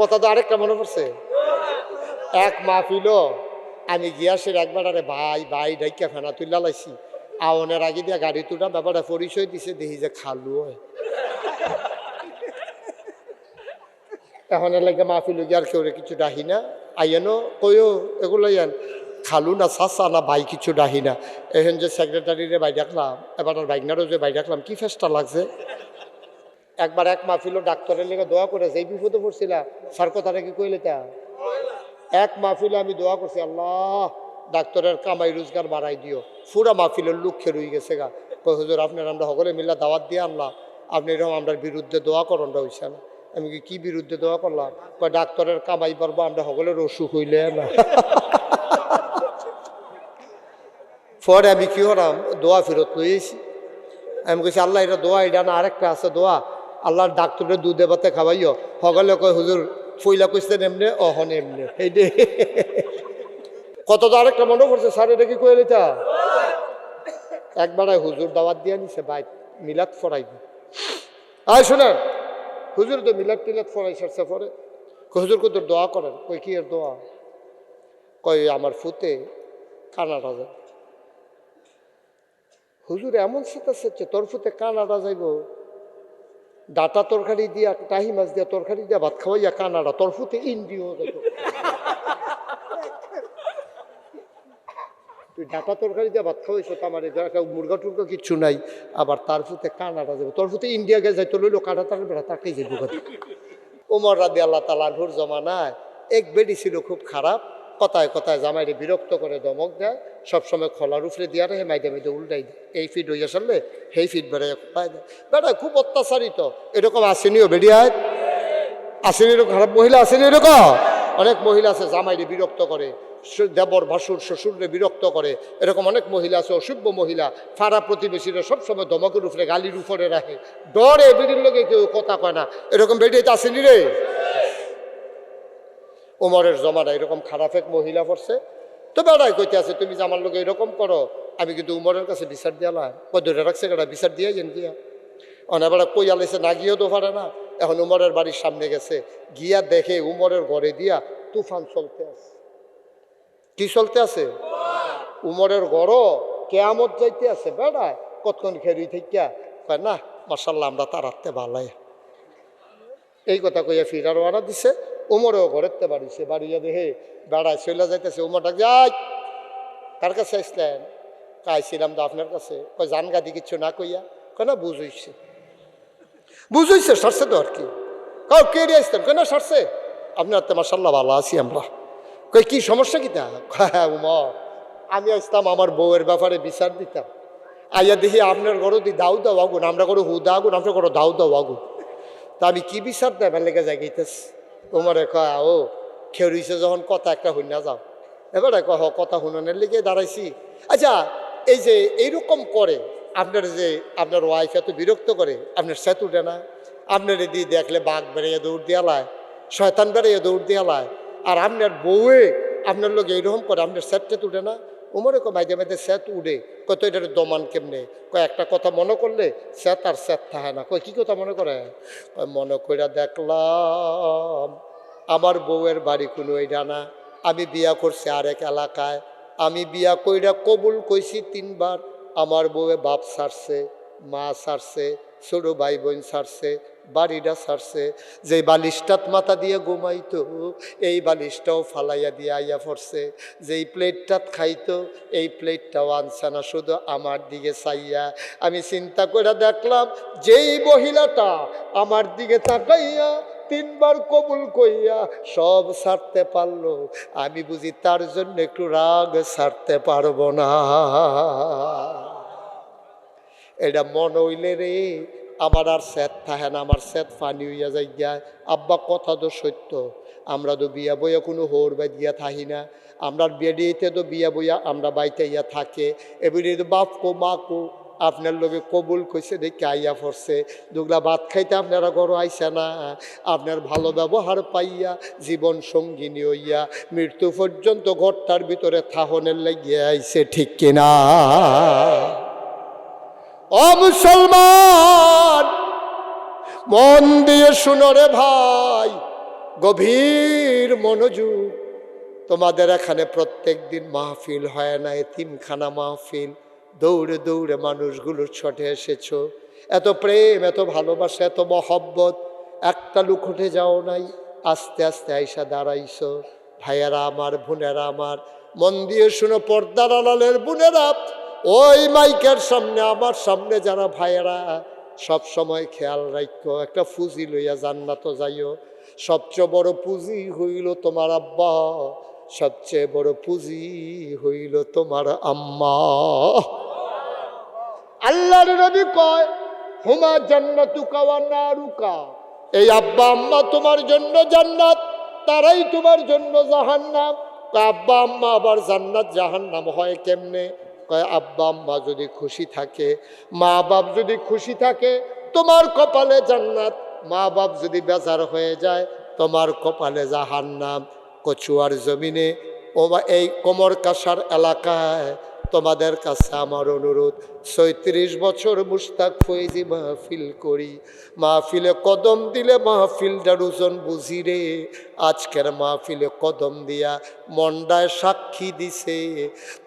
কথা তো আরেকটা মনে পড়ছে, এক মাহফিল আমি গিয়াসের একবার আরে ভাই ভাই ডাইকা ফেনা তুল্লা লাইছি, আওনের আগে দিয়া গাড়ি তুটা ব্যাপারটা পরিচয় দিছে, দেখি যে খালু হয়। এখন লাগে মাহফিল গিয়ে আর কেউ কিছু ডাহি না, আইয়ানো কইও এগুলো ইয়ান খালু না চাচা না ভাই কিছু ডাহি না। এখন যে সেক্রেটারিরে বাই ডাকলাম, এবার বাইকনারও যে বাই ডাকলাম, কি ফেসটা লাগছে। একবার এক মাহফিলও ডাক্তারের লেগে দোয়া করেছে, এই বিপদে পড়ছিলাম, স্যার কথাটা কি কইলে তা এক মাহফিলে আমি দোয়া করছি, আল্লাহ ডাক্তারের কামাই রোজগার বাড়াই দিও। পুরা মাহফিলের লোক খেয়ে গেছে গা, কই হুজুর আপনার আমরা সকলে মিল্লা দাওয়াত দিয়ে আনলাম, আপনি এরকম আমরা বিরুদ্ধে দোয়া করনটা হইছে না। আমি কি বিরুদ্ধে দোয়া করলাম, কয় ডাক্তারের কামাই পারবো, আমরা সকলের অসুখ হইলে না। পরে আমি কি হলাম, দোয়া ফেরত লইয়েছি। আমি কইছি আল্লাহ এটা দোয়া, এটা না আরেকটা আছে দোয়া, আল্লাহর ডাক্তারের দুধে ভাতে খাওয়াইও। সকলে কয় হুজুর ফইলা কইছেন এমনি, অহন এমনি, এই দে কত তো আরেকটা মনে পড়ছে, স্যার এটা কি কইলে তা একবার হুজুর দাওয়াত দিয়ে নিছে, ভাই মিলাদ ফরাইবি। আয় শোনেন, হুজুর তো মিলাদ টিলাদ ফরাই সারছে। পরে হুজুর কত দোয়া করেন, কই কি এর দোয়া, কই আমার ফুতে কানাডা যায়। হুজুর এমন সেটা তোর ফুতে কানাডা যাইব, ডাটা তরকারি দিয়া টাহি মাছ দিয়া তরকারি দিয়া ভাত খাওয়াইয়া কানাডা, তোর ফুতে ইন্ডিয়াও যাইব। তুই ডাটা তরকারি দিয়ে ভাত খাওয়াইছো, আমার মুরগা টুরগা কিচ্ছু নাই, আবার তার ফুতে কানাডা যাবে, তোর ফুতে ইন্ডিয়া গে যাইতো লইলো কাটা তার বেড়া তাকেই যাইব। ওমর রাদিয়াল্লাহু তাআলা আনহুর জমানায় এক বেডি ছিল খুব খারাপ, কথায় কথায় জামাইরে বিরক্ত করে দমক দেয়, সবসময় খোলার উপরে দিয়া রে মাইদে মাইদে উল্টাই দেয়, এই ফিট হইয়া সারলে সেই ফিট বেড়াইয়া খোলাই দেয়। বেড়া খুব অত্যাচারিত, এরকম আসেনিও বেড়িয়ায়, আসেনি এরকম খারাপ মহিলা আসেনি, এরকম অনেক মহিলা আছে জামাইরে বিরক্ত করে, দেবর ভাসুর শ্বশুররে বিরক্ত করে, এরকম অনেক মহিলা আছে অসভ্য মহিলা, ফাড়া প্রতিবেশীরা সবসময় ধমকের উপরে গালির উপরে রাখে, ডরে বেডির লোকে কেউ কথা কয় না, এরকম বেডি তো আসেনি রে। ওমরের জমানা এরকম খারাপ এক মহিলা পড়ছে, তো বেড়াই কইতে আছে তুমি যে আমার লোক এরকম করো, আমি কিন্তু উমরের কাছে বিচার দিয়ালাম, ধরে রাখছে কেটা বিচার দিয়ে যেন গিয়া অনেকবেলা কই আলাইছে না, গিয়েও তো পারে না। এখন উমরের বাড়ির সামনে গেছে, গিয়া দেখে উমরের ঘরে দিয়া তুফান চলতে আছে। কি চলতে আছে? উমরের ঘরও কেয়ামত যাইতে আছে। বেড়ায় কতক্ষণ খেরি থেকে কয় না মাশাল্লাহ আমরা তার হাতে ভালাই, এই কথা কইয়া ফিরার ওয়ানা দিছে। উমরেও ঘরেরতে বাড়িছে, বাড়িয়া দেখে বেড়ায় চলে যাইতেছে। উমর ডাক যাই, কার কাছে আসলেন? কাইছিলাম তো আপনার কাছে। কয় জান গাদি কিচ্ছু না কইয়া, কয় না বুঝইছে বুঝইছে সারছে তো আর কি। কাউ কে আসতেন? কয় না সারছে, আপনার তো মাশাল্লাহ ভালো আছি আমরা। কই কি সমস্যা কি তা? হ্যাঁ উমর, আমি আসতাম আমার বউয়ের ব্যাপারে বিচার দিতাম, আইয়া দেখি আপনার ঘরও দি দাউ দাও আগুন, আমরা করো হুদা আগুন, আপনার করো দাউ দাও আগুন, তা আমি কি বিচার দেবার লেগে জায়গাইতেছি। উমরে কয় ও খেউরিছে যখন কথা একটা হই না যাও, এবারে কহ কথা শুনানোর লেগে দাঁড়াইছি। আচ্ছা এই যে এইরকম করে আপনার যে আপনার ওয়াইফ এত বিরক্ত করে, আপনার সেত উঠে না? আপনার দিয়ে দেখলে বাঘ বেড়াইয়া দৌড় দিয়ালায়, শয়তান বেড়াইয়া দৌড় দিয়ালায়, আর আপনার বউয়ে আপনার লোক এইরকম করে, আপনার সেটটা উঠে না? উমরে কয় মাঝে মাঝে সেত উঠে। কত এটার দমান কেমনে? কয় একটা কথা মনে করলে সেত আর সেত থাকে না। কয় কি কথা মনে করে? কয় মনে কইরা দেখলাম আমার বউয়ের বাড়ি কোনো এইটা না, আমি বিয়া করছি আরেক এলাকায়, আমি বিয়া কইরা কবুল কইছি 3 বার, আমার বউয়ে বাপ ছাড়ছে, মা ছাড়ছে, ছোট ভাই বোন ছাড়ছে, বাড়িটা ছাড়ছে, যে বালিশটাত মাথা দিয়ে ঘুমাইতো এই বালিশটাও ফালাইয়া দিয়ে আইয়া পড়ছে, যেই প্লেটটাত খাইতো এই প্লেটটাও আনছে না, শুধু আমার দিকে চাইয়া। আমি চিন্তা করে দেখলাম যেই মহিলাটা আমার দিকে তাকাইয়া 3 বার কবুল কইয়া সব ছাড়তে পারলো, আমি বুঝি তার জন্য একটু রাগ ছাড়তে পারবো না। এটা মন হইলে রে আমার আর স্যাত থাকে না, আমার স্যাত ফানি হইয়া যাই যায়। আব্বা কথা তো সত্য, আমরা তো বিয়া বইয়া কোনো হোর বাই দিয়া থাকি না, আমরা বেডিয়েতে তো বিয়া বইয়া আমরা বাইতে ইয়া থাকে, এবারে তো বাপ কো মা কো আপনার লোকে কবুল কইছে দেখে আইয়া পড়ছে, দুগলা ভাত খাইতে আপনারা ঘর আইসা না, আপনার ভালো ব্যবহার পাইয়া জীবন সঙ্গিনী হইয়া মৃত্যু পর্যন্ত ঘরটার ভিতরে থাহনের লাগিয়ে আইছে, ঠিক কিনা? ও মুসলমান মন দিয়ে শুনো রে ভাই, গভীর মনোযোগ। তোমাদের এখানে প্রত্যেক দিন মাহফিল হয় না, এতিমখানা মাহফিল, দৌড়ে দৌড়ে মানুষগুলো ছুটে এসেছো, এত প্রেম, এত ভালোবাসা, এত মহব্বত, একটা লুক উঠে যাও নাই, আস্তে আস্তে আইসা দাঁড়াইছো। ভাইয়েরা আমার, বোনেরা আমার, মন দিয়ে শুনো, পর্দার আড়ালের বোনেরা, ওই মাইকের সামনে, আমার সামনে যারা ভাইয়েরা, সব সময় খেয়াল রাখো, একটা পুঁজি লইয়া জান্নাত যাইও। সবচেয়ে বড় পুঁজি হইল তোমার আব্বা, সবচেয়ে বড় পুঁজি হইল তোমার আম্মা। আল্লাহর নবী কয়, হুমা জান্নাতুকা ওয়া নারুকা, এই আব্বা আম্মা তোমার জন্য জান্নাত, তারাই তোমার জন্য জাহান্নাম। আব্বা আম্মা আবার জান্নাত জাহান্নাম হয় কেমনে? কয়, আব্বা আম্মা যদি খুশি থাকে, মা বাপ যদি খুশি থাকে, তোমার কপালে জান্নাত। মা বাপ যদি বেজার হয়ে যায়, তোমার কপালে জাহান্নাম। কচুয়ার জমিনে এই কোমর কাসার এলাকায় তোমাদের কাছে আমার অনুরোধ, ৩৬ বছর মুশতাক ফৈজি মাহফিল করি, মাহফিলে কদম দিলে মাহফিলটার ওজন বুঝি রে। আজকের মাহফিলে কদম দিয়া মন্ডায় সাক্ষী দিছে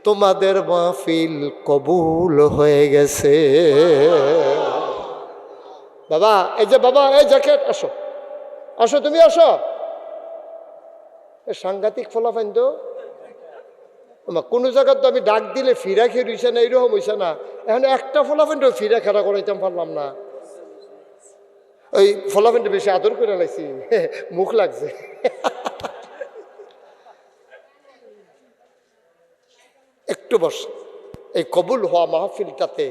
তোমাদের মাহফিল কবুল হয়ে গেছে। বাবা, এই যে বাবা, এই জ্যাকেট, আসো আসো, তুমি আসো। সাংঘাতিক ফলাফাইন তো, কোনো জায়গায় তো আমি ডাক দিলে ফিরা খেয়ে রইছে না, এইরকম হইছে না। এখন একটা ফলাফাইনটা ফিরা খেলা করাইতাম পারলাম না। ওই ফলাফাইনটা বেশি আদর করে লাইছি, মুখ লাগছে। একটু বস, এই কবুল হওয়া মাহফিলটাতে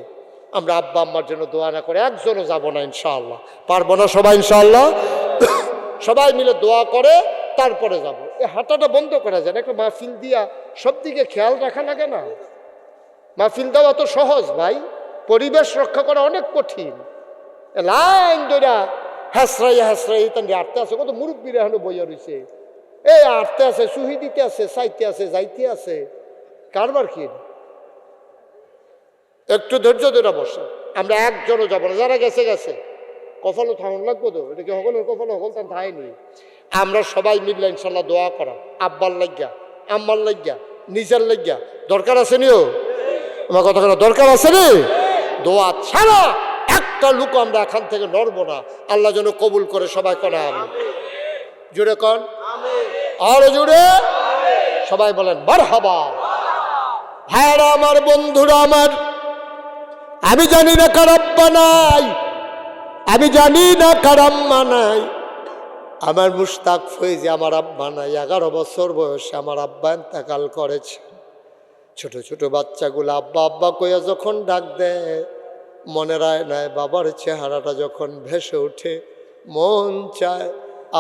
আমরা আব্বা আম্মার জন্য দোয়া না করে একজনও যাবো না ইনশাআল্লাহ। পারবো না সবাই ইনশাআল্লাহ? সবাই মিলে দোয়া করে তারপরে যাব। এই হাঁটাটা বন্ধ করা যায় না, একটা মাহফিল দিয়া সব দিকে খেয়াল রাখা লাগে না। মাহফিল দেওয়া তো সহজ ভাই, পরিবেশ রক্ষা করা অনেক কঠিন। লাইন ধরা হ্যাসরাইয়া হ্যাসরাই তান্ডে আটতে আছে, কত মুরব্বীরা এখনো বইয়া রয়েছে, এই আটতে আছে, সুহি দিতে আছে, চাইতে আছে, যাইতে আছে, কারবার কি? একটু ধৈর্য ধরে বসে, আমরা একজনও যাবো না, যারা গেছে গেছে। কপালও থাকুন লাগবো তো, এটা কি সকলের কপাল সকল তার থাইনি। আমরা সবাই মিললে ইনশাল্লাহ দোয়া করা, আব্বার লাগিয়া, আম্মার লাগিয়া, নিজের লাগিয়া, দরকার আছে নিও আমার কথা, দরকার আছে নি। দোয়া ছাড়া একটা লোক আমরা এখান থেকে নড়বো না। আল্লাহ যেন কবুল করে, সবাই করা আমি জুড়ে কন, আর জুড়ে সবাই বলেন মারহাবা। ভাইরা আমার, বন্ধুরা আমার, আমি জানি না কার আব্বা নাই, আমি জানি না কার আম্মা নাই। আমার মুশতাক ফৈজি আমার আব্বা নাই, 11 বছর বয়সে আমার আব্বা ইন্তেকাল করেছে। ছোট ছোট বাচ্চাগুলো আব্বা আব্বা কইয়া যখন ডাক দেয়, মনের আয়নায় বাবার চেহারাটা যখন ভেসে ওঠে, মন চায়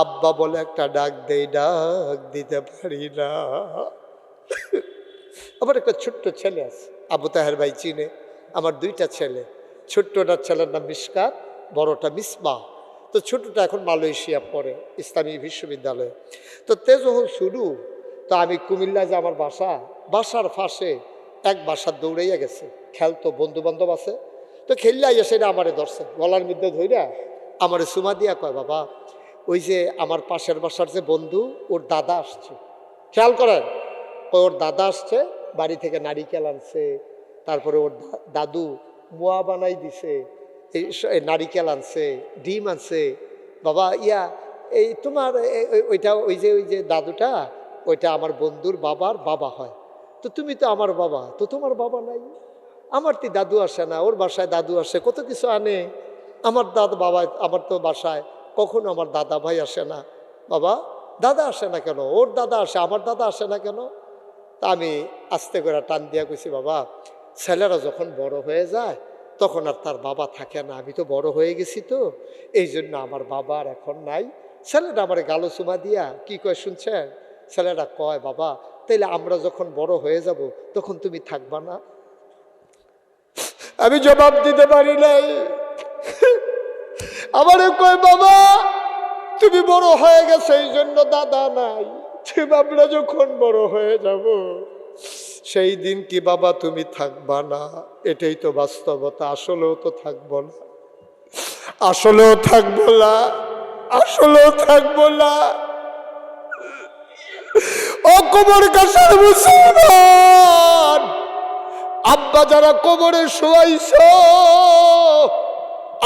আব্বা বলে একটা ডাক দেই, ডাক দিতে পারি না। আমার একটা ছোট্ট ছেলে আছে, আবু তাহের ভাই চিনে, আমার 2টা ছেলে। ছোট্টটার ছেলের নাম মিশকাত, বড়টা মিসবা। তো ছোটটা এখন মালয়েশিয়া পড়ে, ইসলামী বিশ্ববিদ্যালয়ে। তো যখন শুরু, তো আমি কুমিল্লা যে আমার বাসার পাশে এক বাসার দৌড়াইয়া গেছে, খেলতো, বন্ধু বান্ধব আছে। তো খেললে এসে আমারে ধরছে, গলার মধ্যে ধইরা আমারে সুমা দিয়া কয়, বাবা ওই যে আমার পাশের বাসার যে বন্ধু, ওর দাদা আসছে, খেয়াল করেন, ওর দাদা আসছে, বাড়ি থেকে নারিকেল আনছে, তারপরে ওর দাদু মোয়া বানাই দিছে, এই নারিকেল আনছে, ডিম আনছে। বাবা ইয়া, এই তোমার ওইটা, ওই যে দাদুটা, ওইটা আমার বন্ধুর বাবার বাবা হয়, তো তুমি তো আমার বাবা, তো তোমার বাবা নাই। আমার তো দাদু আসে না, ওর বাসায় দাদু আসে, কত কিছু আনে। আমার বাবা, আমার তো বাসায় কখনো আমার দাদা ভাই আসে না। বাবা দাদা আসে না কেন? ওর দাদা আসে, আমার দাদা আসে না কেন? তা আমি আস্তে করে টান দিয়া কইছি, বাবা ছেলেরা যখন বড় হয়ে যায় তখন আর তার বাবা থাকে না, আমি তো বড় হয়ে গেছি, তো এই জন্য আমার বাবা আর এখন নাই। ছেলেটা আমার গালো চুমা দিয়া কি কয় শুনছেন? ছেলেটা কয়, বাবা তাইলে আমরা যখন বড় হয়ে যাব তখন তুমি থাকবা না? আমি জবাব দিতে পারি নাই। আমারে কয়, বাবা তুমি বড় হয়ে গেছে এই জন্য দাদা নাই, আমরা যখন বড় হয়ে যাব সেই দিন কি বাবা তুমি থাকবা না? এটাই তো বাস্তবতা। আসলেও তো থাকবো না, আসলেও থাকবো না, আসলেও থাকবো না। কবর গাছের মুসলমান, আব্বা যারা কবরে শোয়াইছ,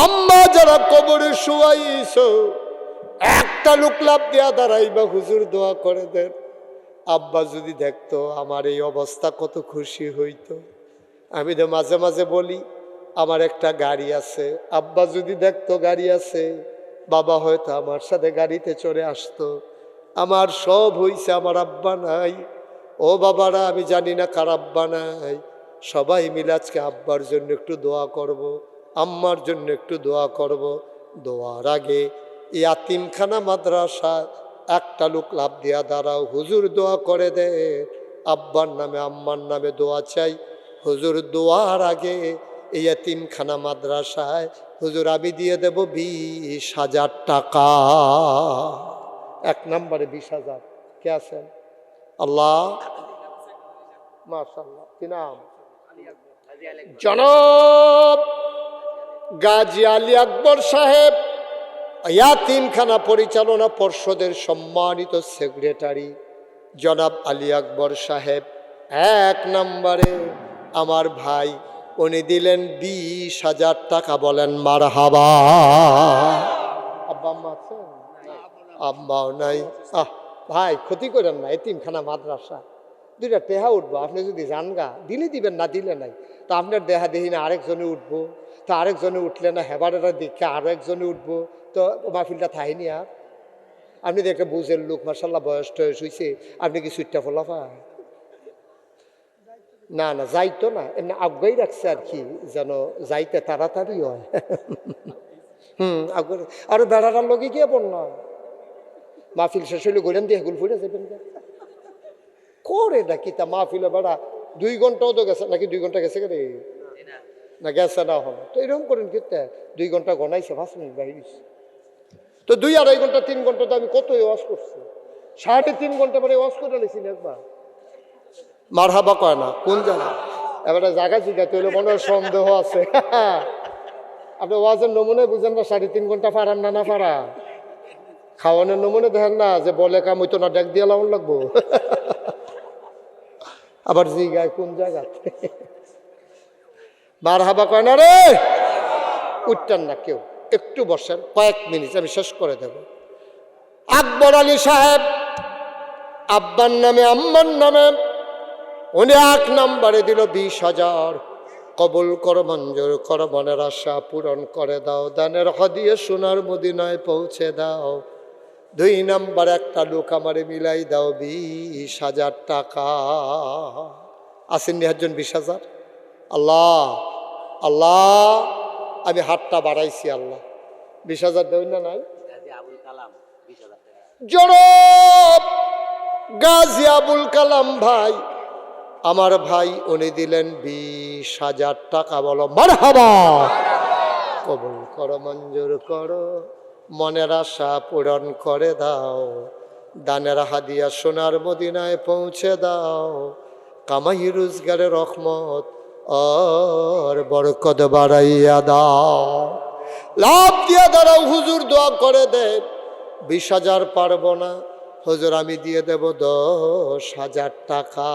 আম্মা যারা কবরে শোয়াইছ, একটা লোক লাভ দেয়া দাঁড়াইবা, হুজুর দোয়া করে দেন। আব্বা যদি দেখতো আমার এই অবস্থা কত খুশি হইতো। আমি তো মাঝে মাঝে বলি আমার একটা গাড়ি আছে, আব্বা যদি দেখতো গাড়ি আছে, বাবা হয়তো আমার সাথে গাড়িতে চড়ে আসতো। আমার সব হইছে, আমার আব্বা নাই। ও বাবারা, আমি জানি না কার আব্বা নাই, সবাই মিলে আজকে আব্বার জন্য একটু দোয়া করব, আম্মার জন্য একটু দোয়া করব। দোয়ার আগে ইয়াতিমখানা মাদ্রাসা একটা লোক লাভ দিয়া দাঁড়াও, হুজুর দোয়া করে দে, আব্বার নামে আম্মার নামে দোয়া চাই। হুজুর দোয়ার আগে এই ইয়াতিমখানা মাদ্রাসায় হুজুর আমি দিয়ে দেব 20,000 টাকা। এক নম্বরে 20,000। কে আছেন? আল্লাহ, মাশাআল্লাহ। কি নাম? জনাব গাজী আলী আকবর সাহেব, ইয়াতিমখানা পরিচালনা পর্ষদের সম্মানিত সেক্রেটারি জনাব আলী আকবর সাহেব এক নম্বরে আমার ভাই, উনি দিলেন 20,000 টাকা। বলেন মারহাবা। আব্বা আম্মা আছেন? আম্মাও নাই। ভাই ক্ষতি করেন না, এতিমখানা মাদ্রাসা, দুইটা টেহা উঠবো, আপনি যদি জানগা দিলে দিবেন, না দিলে নাই। তা আপনার দেহা দেখি না আরেকজনে উঠবো, তো আরেকজনে উঠলে না হেবারেরা দেখে আরো একজনে উঠবো, তো মাহফিলটা থাইনি। আর আপনি দেখে বুঝের লোক, মার্শাল্লাহ বয়স টয়স হয়েছে, আপনি কি সুইটটা ফোলা পায়? না না, যাইতো না, এমনি আগ্রহী রাখছে আর কি, যেন যাইতে তাড়াতাড়ি হয়। আগ্রহ। আর বেড়াটার লোকে গিয়ে পড় না, মাহফিল শেষ হইলে গোলেন দিয়ে হেগুল ফুটে যাবেন করে নাকি তা মাহফিলে বেড়া 2 ঘন্টাও তো গেছে নাকি? 2 ঘন্টা গেছে রে না? গেছে না হলো তো এরকম করেন কি 2 ঘন্টা গনাইছে, 5 মিনিট বাহির তো 2-2.5 ঘন্টা 3 ঘন্টা তো আমি কত ওয়াজ করছি, 3.5 ঘন্টা পরে ওয়াজ করে লেছি একবার। মারহাবা কয় না কোন জায়গা? এবারে জায়গা জিগাতে হইলে মনে সন্দেহ আছে। আপনি ওয়াজের নমুনে বুঝেন না 3.5 ঘন্টা পারান না, না পারা? খাওয়ানোর নমুনে দেখেন না যে বলে কাম হইতো না, ডেক দিয়ে লাউন লাগবো। আবার জিগায় কোন জায়গা? মারহাবা কয় না রে। উঠতেন না কেউ, একটু বসেন, কয়েক মিনিট আমি শেষ করে দেব। আকবর আলী সাহেব, আব্বার নামে আম্মার নামে উনি 1 নম্বরে দিল 20,000। কবুল কর, মঞ্জুর কর, মনের আশা পূরণ করে দাও, দানের হাদিয়া সোনার মদিনায় পৌঁছে দাও। 2 নম্বর একটা লোক আমারে মিলাই দাও 20,000 টাকা। আসেননি একজন 20,000? আল্লাহ আল্লাহ, আমি হাতটা বাড়াইছি, আল্লাহ 20,000 দেবেন না? নাই জনাব গাজী আবুল কালাম ভাই, আমার ভাই, উনি দিলেন 20,000 টাকা। বলো মারহাবা। কবুল করো, মঞ্জুর করো, মনের আশা পূরণ করে দাও, দানের হাদিয়া সোনার মদিনায় পৌঁছে দাও, কামাই রোজগারের রহমত আর বরকত বাড়াইয়া দাও, লাভ দিয়া দাঁড়াও। হুজুর দোয়া করে দেন, 20,000 পারবো না হুজুর, আমি দিয়ে দেব 10,000 টাকা।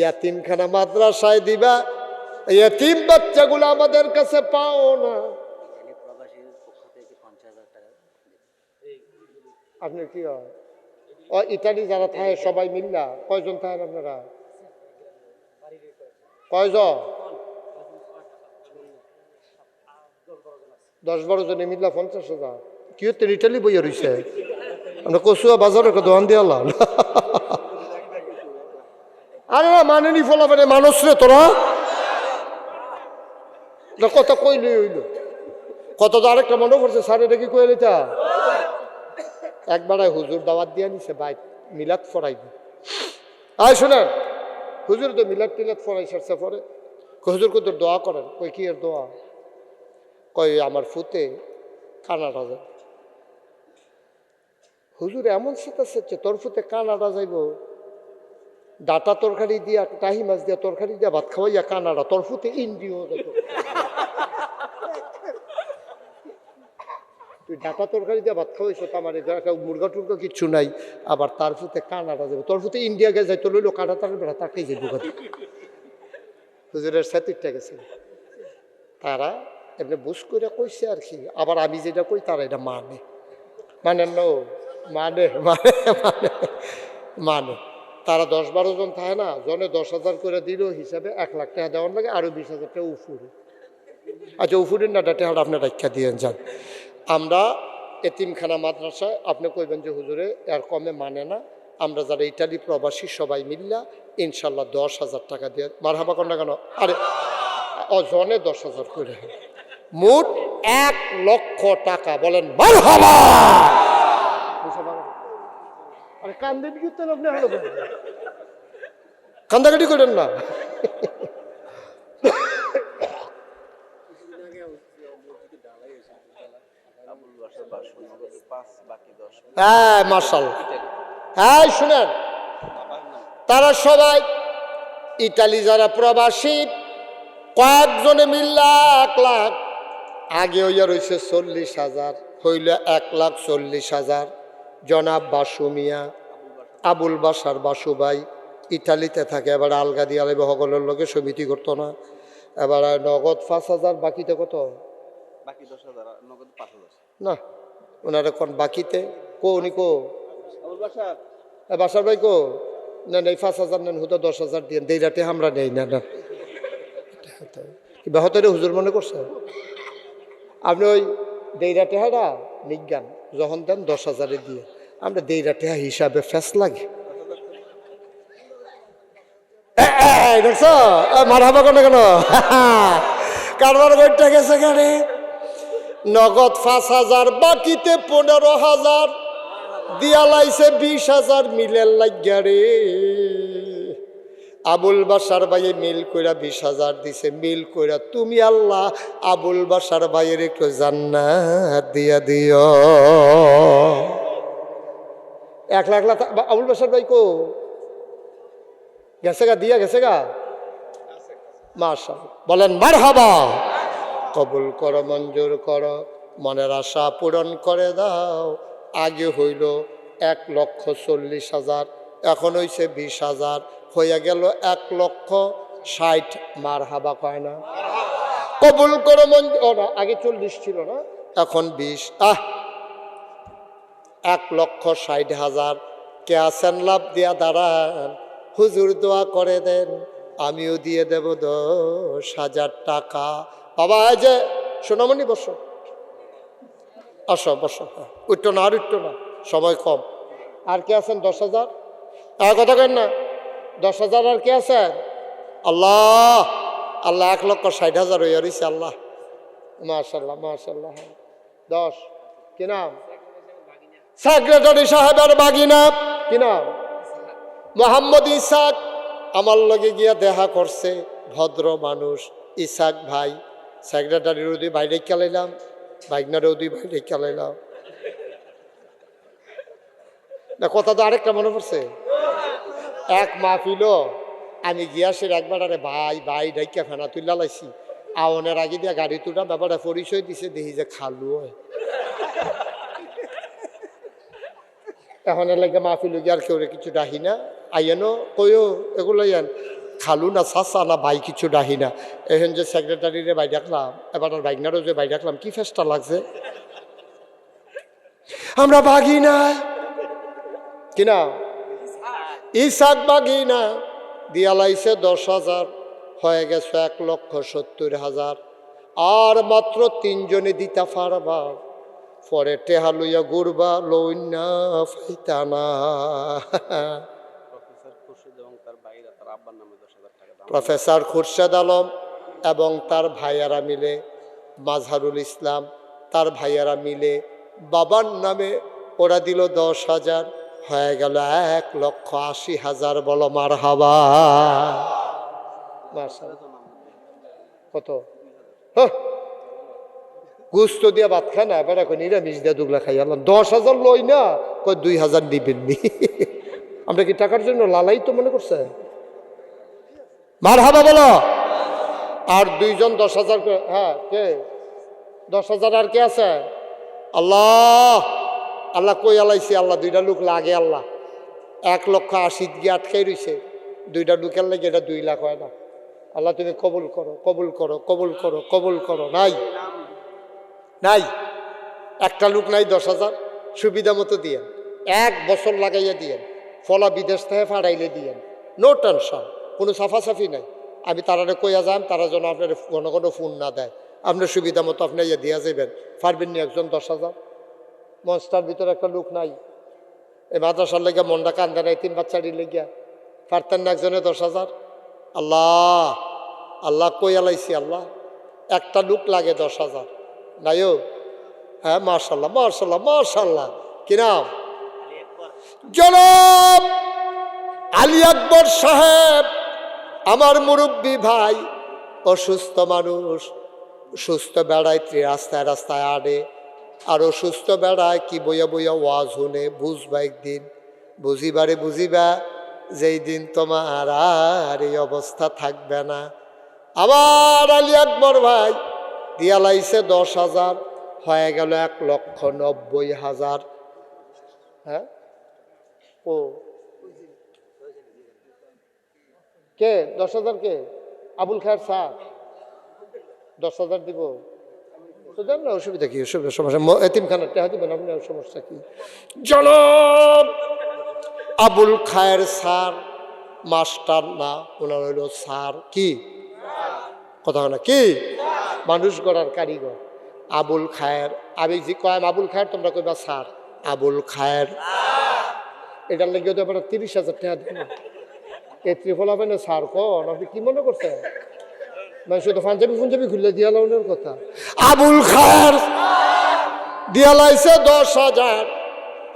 ইয়াতিমখানা মাদ্রাসায় দিবা, ইয়াতিম বাচ্চাগুলো আমাদের কাছে পাও না। আপনি কি হয় ইতালি যারা থাকে সবাই মিল্লা কয়জন থাকেন আপনারা? কয়জন? 10-12 জনে মিল্লা 50,000। কি হচ্ছে ইটালি বইয়া রয়েছে? আমরা কচুয়া বাজারে দোকান দিয়ে আল্লাহ। আরে না মানেনি ফলাফলে মানুষ রে তোরা কথা কইলি হইল কত তো। আরেকটা মনে করছে স্যার এটা কি কইলি তা একবার হুজুর দাওয়াত দিয়ে নিছে ভাই মিলাদ ফরাইবে। আয় শোনেন, হুজুর তো মিলাদ টিলাদ ফরাই সারছে পরে হুজুর কত দোয়া করেন। কই কি এর দোয়া? কই আমার ফুতে কানাডা যায়। হুজুর এমন সেটা তোর ফুতে কানাডা যাইব, ডাটা তরকারি দিয়া টাহি মাছ দিয়া তরকারি দিয়া ভাত খাওয়াইয়া কানাডা, তোর ফুতে ইন্ডিও যাইব। তুই ডাটা তরকারি দিয়ে ভাত খাওয়াইছো তো আমার একটা মুরগা টুরগা কিচ্ছু নাই, আবার তার ফুতে কানাডা যাবে, তোর ফুতে ইন্ডিয়া গেছে যাই, তোর লইলো কাটা তার বেড়া তাকেই যাই ঢুকা হুজুরের সাথে গেছে। তারা এমনি বুঝ করে কইছে আর কি, আবার আমি যেটা কই তারা এটা মানে মানে মানে মানে মানে তারা 10-12 জন থাকে না, জনে 10,000 করে দিল হিসাবে 1 লাখ টাকা দেওয়ার লাগে, আরো 20,000 টাকা উফুরে। আচ্ছা উফুরের না ডাটে হলে আপনার রাখা দিয়ে যান। আমরা এতিমখানা মাদ্রাসায় আপনি কইবেন যে হুজুরে এর কমে মানে না, আমরা যারা ইটালি প্রবাসী সবাই মিল্লা ইনশাল্লাহ 10,000 টাকা দিয়ে মারহাবা কর না কেন, আরে জনে 10,000 করে, মোট 1 লক্ষ টাকা, বলেন মারহাবা। আরে কান্দেন কি উত্তর আপনি হলো কান্দাকাটি করেন না। হ্যাঁ মাশাআল্লাহ, হ্যাঁ শুনেন, তারা সবাই ইটালি যারা প্রবাসী কয়েকজনে মিল্লা 1 লাখ, আগে হইয়া রয়েছে 40,000, হইল 1,40,000। জনাব বাসু মিয়া, আবুল বাসার বাসু ভাই ইটালিতে থাকে, এবার আলগা দিয়ে আলাইব সকলের লোকে সমিতি করতো না, এবার নগদ 5,000, বাকিতে কত? বাকি 10,000, নগদ 5,000 না, ওনারা কোন বাকিতে কো উনি কো বাসার ভাই কো না নেই 5,000 নেন, হুতো 10,000 দিয়ে দেই রাতে আমরা নেই না না বেহতরে হুজুর মনে করছে আপনি ওই দেইরা টেহারা নিজ্ঞান যখন দেন 10,000 দিয়ে, আমরা দেইরা টেহা হিসাবে ফেস লাগে দেখছ মারহাবা কেন কেন কারবার বইটা গেছে গাড়ি নগদ 5,000, বাকিতে 15,000 দিয়া লাইছে 20,000 মিলের লাগিয়া রে। আবুল বাসার ভাইয়ে মিল কইরা 20,000 দিছে, মিল কইরা তুমি আল্লাহ আবুল বাসার ভাইয়ের একটু জান্নাত দিয়া দিও। 1 লাখ লাখ আবুল বাসার ভাই কো গেছে গা, দিয়া গেছে গা, মাশাআল্লাহ, বলেন মারহাবা। কবুল করো, মঞ্জুর করো, মনের আশা পূরণ করে দাও। আগে হইল 1,40,000, এখন হইছে 20,000, হইয়া গেল 1,60,000। মারহাবা কয় না? কবুল করো মঞ্জুর, আগে 40 ছিল না, এখন 20। 1,60,000 কে আছেন লাভ দিয়া দাঁড়ান, হুজুর দোয়া করে দেন, আমিও দিয়ে দেব 10,000 টাকা। বাবা এই যে সোনামণি বসো, আসো বসো, উঠতো না আর উঠতো না, সময় কম। আর কে আছেন 10,000? কথা কেন না, 10,000 আর কে আছেন? আল্লাহ আল্লাহ 1,60,000 হইয়া রয়েছে আল্লাহ, মাশাআল্লাহ মাশাআল্লাহ। 10 কি নাম? সেক্রেটারি সাহেবের বাগিনা, কি নাম? মোহাম্মদ ইসাক। আমার লগে গিয়া দেখা করছে, ভদ্র মানুষ। ইসাক ভাই, সেক্রেটারির ওদি বাইরে খেলাইলাম, বাইকনার ওদি বাইরে খেলাইলাম না। কথা তো আরেকটা মনে পড়ছে, এক মাহফিল আমি গিয়াসের একবার আরে ভাই ভাই ডাইকা ফেনা তুই লাইছি, আওনের আগে দিয়া গাড়ি তুলা ব্যাপারটা পরিচয় দিছে, দেখি যে খালু হয়। এখন লাগে মাহফিল গিয়ে আর কেউ কিছু ডাহি না, আইয়ানো কইও এগুলো আইয়ান খালু না চাচা না ভাই কিছু ডাহি না। এখন যে সেক্রেটারিরে বাই ডাকলাম, এবার বাইকনারও যে বাই ডাকলাম, কি ফেসটা লাগছে। আমরা বাগি না কিনা, ইসাক বাগি না দিয়া লাইছে 10,000, হয়ে গেছে 1,70,000। আর মাত্র 3 জনে দিতা পারবা, পরে টেহা লইয়া ঘুরবা লইনা ফাইতানা। প্রফেসর খুরশেদ আলম এবং তার ভাইয়ারা মিলে, মাজহারুল ইসলাম তার ভাইয়ারা মিলে বাবার নামে ওরা দিল 10,000, হয়ে গেল 1,80,000। বলো মারহাবা। কত গুস্ত দিয়া ভাত খায় না, এবার এখন নিরামিষ দিয়া দুগলা খাই আল্লাহ। 10,000 লই না, কয় 2,000 দিবেননি। আমরা কি টাকার জন্য লালাই তো মনে করছে? মারহাবা বলো। আর 2 জন 10,000 করে, হ্যাঁ কে 10,000 আর কে আছে? আল্লাহ আল্লাহ কই আলাইছি আল্লাহ, দুইটা লোক লাগে আল্লাহ, 1,80,000 গিয়ে আটকাই রইছে, দুইটা লোকের লাগে এটা 2 লাখ হয় না। আল্লাহ তুমি কবুল করো, কবুল করো, কবুল করো, কবুল করো। নাই নাই, একটা লোক নাই, 10,000 সুবিধা মতো দিয়েন, 1 বছর লাগাইয়া দিয়েন, ফলা বিদেশ থেকে ফাড়াইলে দিয়েন, নো টেনশন, কোনো সাফাসাফি নাই। আমি তারারে কইয়া যাম, তারা যেন আপনার ঘন ঘন ফোন না দেয়, আপনার সুবিধা মতো আপনি ইয়ে দিয়া যাবেন। পারবেন নি একজন 10,000? মনস্টার ভিতরে একটা লোক নাই, এই মাদ্রাসার লেগে মনটা কান্দে নাই, 3 বাচ্চারই লেগিয়া পারতেন না একজনে 10,000? আল্লাহ আল্লাহ কই আলাইছি আল্লাহ, একটা লোক লাগে 10,000 নাইও। হ্যাঁ মাশাল্লাহ মাশাল্লাহ মাশাল্লাহ। কি নাম? জনাব আলী আকবর সাহেব, আমার মুরব্বী ভাই, অসুস্থ মানুষ, সুস্থ বেড়ায়, রাস্তায় রাস্তায় আড়ে, আর অসুস্থ বেড়ায় কি বইয়া বইয়া ওয়াজ শুনে, বুঝবা একদিন, বুঝিবারে বুঝিবা যেই দিন তোমার আর এই অবস্থা থাকবে না। আবার আলী আকবর ভাই দিয়া লাইছে 10,000, হয়ে গেল 1,90,000। হ্যাঁ ও কে 10,000? কে? আবুল খায়ের স্যার 10,000 দিব তো দেন না, অসুবিধা কি? সমস্যা এতিমখানার টাকা দিবেন আপনি, সমস্যা কি? জনাব আবুল খায়ের স্যার, মাস্টার না, ওনার হইল স্যার, কি কথা না, কি মানুষ গড়ার কারিগর। আবুল খায়ের, আমি যে কয় আবুল খায়ের, তোমরা কইবা স্যার। আবুল খায়ের এটার লেগে তো আপনার 30,000 টাকা দেন, ত্রিফল হবে না স্যার কন, আপনি কি মনে করছেন? মানে শুধু পাঞ্জাবি ফুঞ্জাবি খুললে দিয়া লাউনের কথা। আবুল খায়ের দিয়া লাইছে 10,000,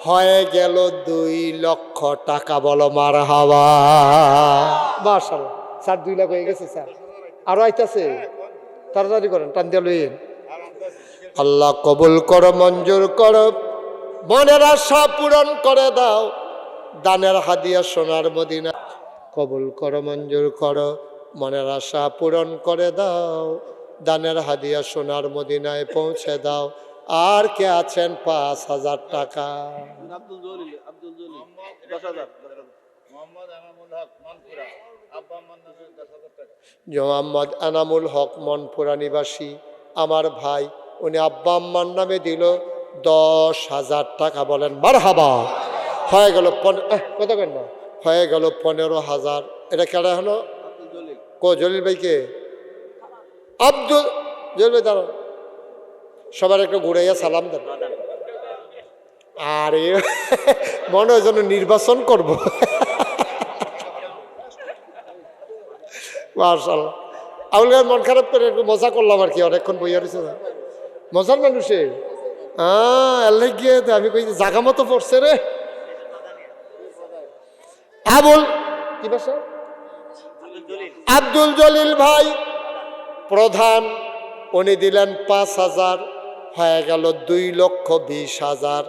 হয়ে গেল 2 লক্ষ টাকা। বলো মারহাবা। মাশাআল্লাহ স্যার 2 লাখ হয়ে গেছে স্যার, আরো আইতাছে, তাড়াতাড়ি করেন, টান দিয়া লইন। আল্লাহ কবুল করো, মঞ্জুর করো, মনের আশা পূরণ করে দাও, দানের হাদিয়া সোনার মদিনা। কবুল করো, মঞ্জুর করো, মনের আশা পূরণ করে দাও, দানের হাদিয়া সোনার মদিনায় পৌঁছে দাও। আর কে আছেন 5,000 টাকা? মোহাম্মদ এনামুল হক মনপুরা নিবাসী আমার ভাই, উনি আব্বা আম্মার নামে দিল 10,000 টাকা। বলেন মারহাবা। হয়ে গেল কত কেন, হয়ে গেল 15,000। এটা কেডা হলো? জলিল ভাইকে? আব্দুল জলিল ভাই দাঁড়ান, সবার একটু ঘুরাইয়া সালাম দেন। আরে মনে হয় যেন নির্বাচন করবো। মাশাআল্লাহ। আউল মন খারাপ করে একটু মজা করলাম আর কি, অনেকক্ষণ বইয়া রয়েছে না, মজার মানুষে। আল্লাহ গিয়ে আমি কই জাগা মতো পড়ছে রে। আবুল কি ভাষা? আব্দুল জলিল ভাই প্রধান, উনি দিলেন 5,000, হয়ে গেল 2,20,000।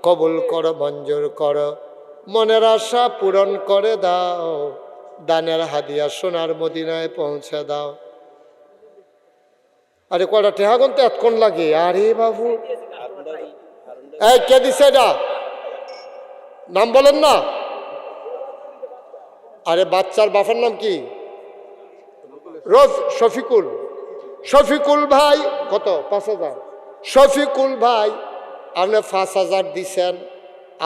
কবুল করো, মঞ্জুর করো, মনের আশা পূরণ করে দাও, দানের হাদিয়া সোনার মদিনায় পৌঁছে দাও। আরে কয়টা টেহা গুনতে এতক্ষণ লাগে? আরে বাবু, এই কে দিছে এটা? নাম বলেন না। আরে বাচ্চার বাবার নাম কি? রোজ শফিকুল। শফিকুল ভাই কত? 5,000। শফিকুল ভাই আপনি 5,000 দিছেন,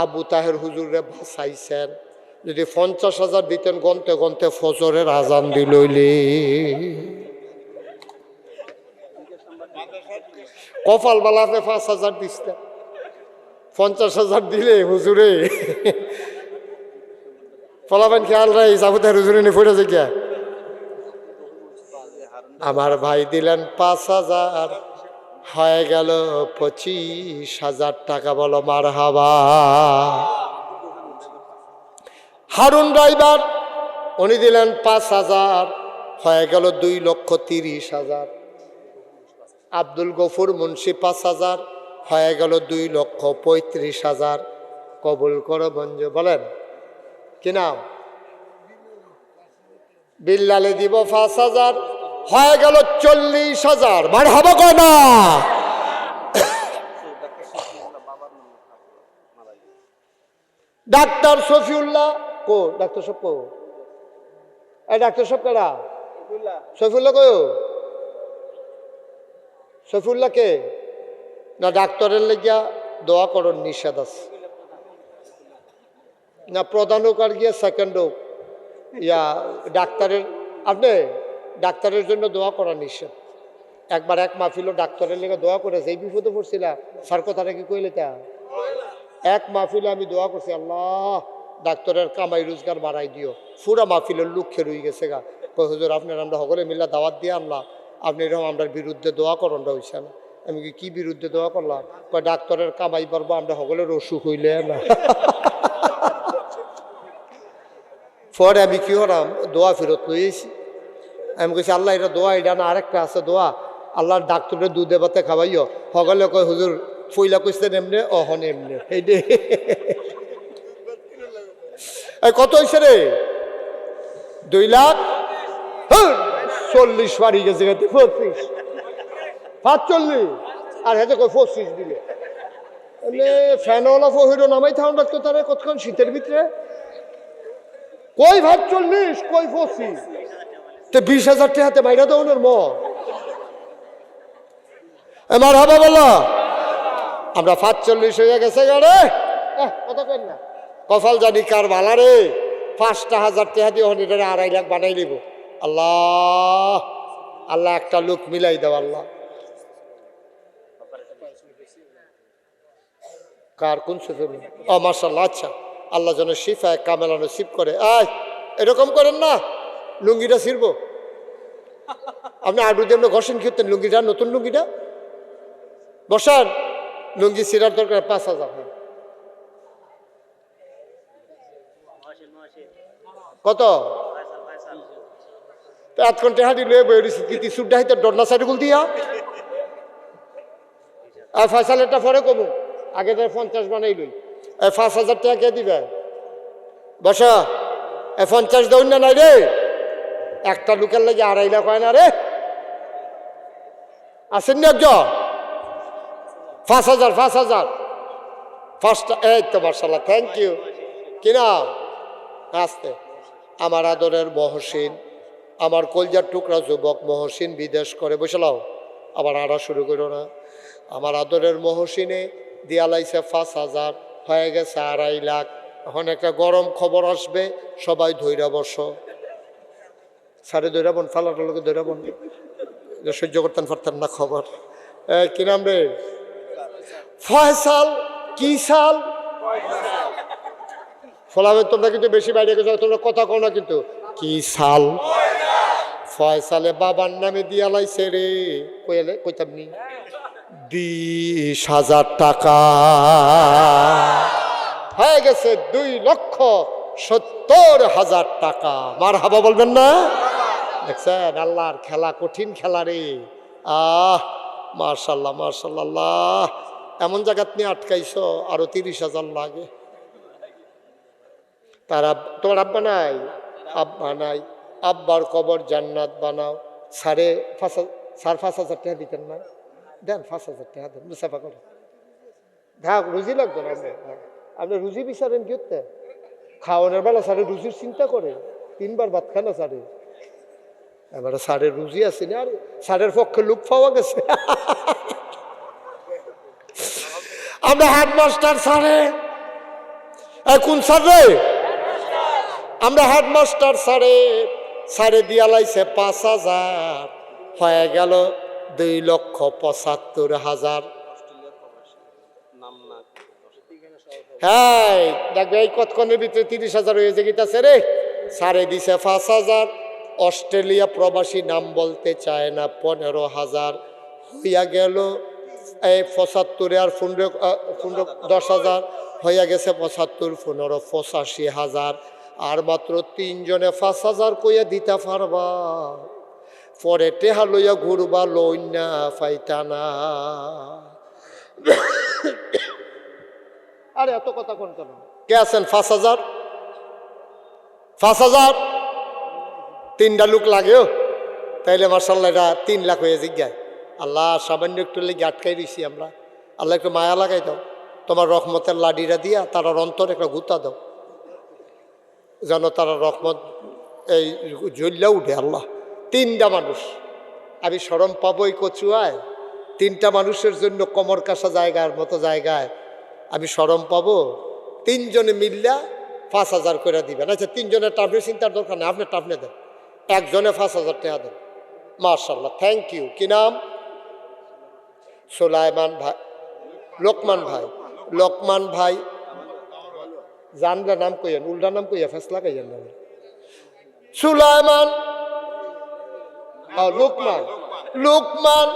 আবু তাহের হুজুরে ভাসাইছেন। যদি 50,000 দিতেন, গনতে গনতে ফজরের আজান দিলইলি। কপাল বালা আপনি 5,000 দিচ্ছেন, 50,000 দিলে হুজুরে ফলাবেন খেয়াল রাই, আবু তাহের হুজুরে নিয়ে পড়ে যায়। আমার ভাই দিলেন 5,000, হয়ে গেল 25,000 টাকা। বলো মারহাবা। হারুন ড্রাইভার উনি দিলেন 5,000, হয়ে গেল 2,30,000। আব্দুল গফুর মুন্সি 5,000, হয়ে গেল 2,35,000। কবুল করো, মঞ্জুর। বলেন কি নাম? বিল্লালে দিব 5,000, হয়ে গেল 40,000। মারহাবা কয় না? ডাক্তার শফিউল্লাহ কো, ডাক্তার সব কো, এই ডাক্তার সব কেডা? শফিউল্লাহ কো, শফিউল্লাহ কে? না ডাক্তারের লেগিয়া দোয়া করন নিষেধ আছে না? প্রধান হোক আর গিয়া সেকেন্ড হোক, ইয়া ডাক্তারের, আপনি ডাক্তারের জন্য দোয়া করা নিষেধ। একবার এক মাহফিলও ডাক্তারের লেগে দোয়া করেছে, এই বিপদে পড়ছিলা স্যার কথাটা কি কইলে তা? এক মাহফিলে আমি দোয়া করছি, আল্লাহ ডাক্তারের কামাই রোজগার বাড়াই দিও। পুরা মাহফিলের লোক খেয়ে গেছে গা, কই হুজুর আপনার আমরা সকলে মিল্লা দাওয়াত দিয়ে আনলাম, আপনি এরকম আমরা বিরুদ্ধে দোয়া করনটা হইছে না। আমি কি বিরুদ্ধে দোয়া করলাম? কয় ডাক্তারের কামাই পারবো, আমরা সকলের অসুখ হইলে না। পরে আমি কি হলাম, দোয়া ফেরত লইয়েছি। আমি কইছি আল্লাহ এটা দোয়া, এটা না আরেকটা আছে দোয়া, আল্লাহর ডাক্তারের দুধে ভাতে খাওয়াইও। সকলে কয় হুজুর ফইলা কইছেন এমনি, অহন এমনি। এই দে কত হয়েছে রে? 2,40,000 বাড়ি গেছে, 25, 45 আর হেতে কই 25 দিলে। ফ্যানওয়ালা ফহিরো নামাই থাউন রাখতো তারা কতক্ষণ শীতের ভিতরে। কই 45 কই 25, তো 20,000 টাকাতে বাইরে দৌনের ম আমার হবে বলো। আমরা 45 হয়ে গেছে গাড়ে, কথা কেন না? কপাল জানি কার ভালা রে, 5,000 টাকা দিয়ে হন এটা 2.5 লাখ বানাই নিব। আল্লাহ আল্লাহ একটা লোক মিলাই দাও আল্লাহ। কার কোন সুফে? ও মাশাআল্লাহ, আচ্ছা আল্লাহ যেন শিফায়ে কামেলা নসিব করে। আয় এরকম করেন না, লুঙ্গিটা ছিড়ব। আপনি আডু দিয়ে আমরা ঘষেন খেতেন লুঙ্গিটা, নতুন লুঙ্গিটা বসান। লুঙ্গি ছিঁড়ার দরকার 5,000। কত? 1 ঘন্টা হাঁটি লয়ে বই রয়েছি, সুড্ডা হাইতে ডন্না সাইডগুল দিয়া। আর ফয়সালেরটা পরে কমু, আগে তো 50 বানাই লই। 5,000 টাকা কে দিবে? বসা 50 দৌন না নাই রে, একটা লোকের লাগে 2.5 লাখ হয় না রে। আসেন না একজন? 5,000 ফার্স্ট। এই তো মার্শাল্লাহ, থ্যাংক ইউ। কিনা আসতে আমার আদরের মহসিন, আমার কলজার টুকরা যুবক মহসিন বিদেশ করে বসলাও, আবার আড়া শুরু করো না। আমার আদরের মহসিনে দিয়ালাইছে 5,000, হয়ে গেছে 2.5 লাখ। এখন একটা গরম খবর আসবে, সবাই ধৈরা বসো। সাড়ে ধৈরা বোন, ফালাটার লোকে ধৈরা বোন, সহ্য করতেন পারতেন না খবর। কি নাম রে? ফয়সাল। কি সাল? ফলাবে। তোমরা কিন্তু বেশি বাইরে গেছো, তোমরা কথা কও না কিন্তু। কি সাল? ফয়সালে বাবার নামে দিয়া লাইছে রে, কইলে কইতাম নি, 20,000 টাকা হয়ে গেছে, 2,70,000 টাকা। মারহাবা বলবেন না? দেখছেন আল্লাহর খেলা, কঠিন খেলা রে। মাশাআল্লাহ মাশাআল্লাহ। এমন জায়গাত নিয়ে আটকাইছো, আরো 30,000 লাগে। তারা তোমার আব্বা নাই? আব্বা নাই, আব্বার কবর জান্নাত বানাও। 5,500 টাকা দিতেন না? দেন 5,000 টাকা দেন, মুসাফা করে থাক। রুজি লাগতো না, আপনি রুজি বিচারেন কি হতে? খাওয়ানোর বেলা সারে রুজির চিন্তা করে, 3 বার ভাত খানা সারে। এবারে সারের রুজি আছে না, আর সারের পক্ষে লোক পাওয়া গেছে। আমরা হেডমাস্টার সারে, কোন স্যার রে? আমরা হেডমাস্টার সারে দিয়া লাইছে 5,000, হয়ে গেল 2,75,000। হ্যাঁ দেখবে এই কতক্ষণের ভিতরে 30,000 হয়ে গেছে রে। সারে দিছে 5,000। অস্ট্রেলিয়া প্রবাসী নাম বলতে চায় না, 15,000 হইয়া গেল। এই 75 আর 10,000 হইয়া গেছে 75, 15, 85,000। আর মাত্র 3 জনে 5,000 কইয়া দিতে পারবা। পরে টেহা লইয়া ঘুরবা, লইন না পাইতা না। আরে এত কথা কোন কেন? কে আছেন? 5,000 3টা লোক লাগেও, তাইলে মার্শাল্লাহ এটা 3 লাখ হয়ে জিজ্ঞায়। আল্লাহ সামান্য একটু লেগে আটকাই দিছি আমরা। আল্লাহ একটু মায়া লাগাই দাও, তোমার রহমতের লাডিরা দিয়া তারা অন্তর একটা গুতা দাও। যেন তারা রহমত এই জ্বললে উঠে আল্লাহ। 3টা মানুষ, আমি শরম পাবোই কচুয়ায়, 3টা মানুষের জন্য কমর কাঁসা জায়গার মতো জায়গায় আমি শরম পাবো। 3 জনে মিললা 5,000 করে দিবেন। আচ্ছা 3 জনের টাফনে চিন্তার দরকার নেই, আপনি টাফনে দেন, একজনে 5,000 টাকা দেন। মাশাআল্লাহ, থ্যাংক ইউ। কি নাম? সুলাইমান ভাই, লোকমান ভাই, লোকমান ভাই জানলে নাম কইয়েন, উল্টা নাম কইয়া ফেসলা কইয়েন না। সুলাইমান, লোকমান, লোকমান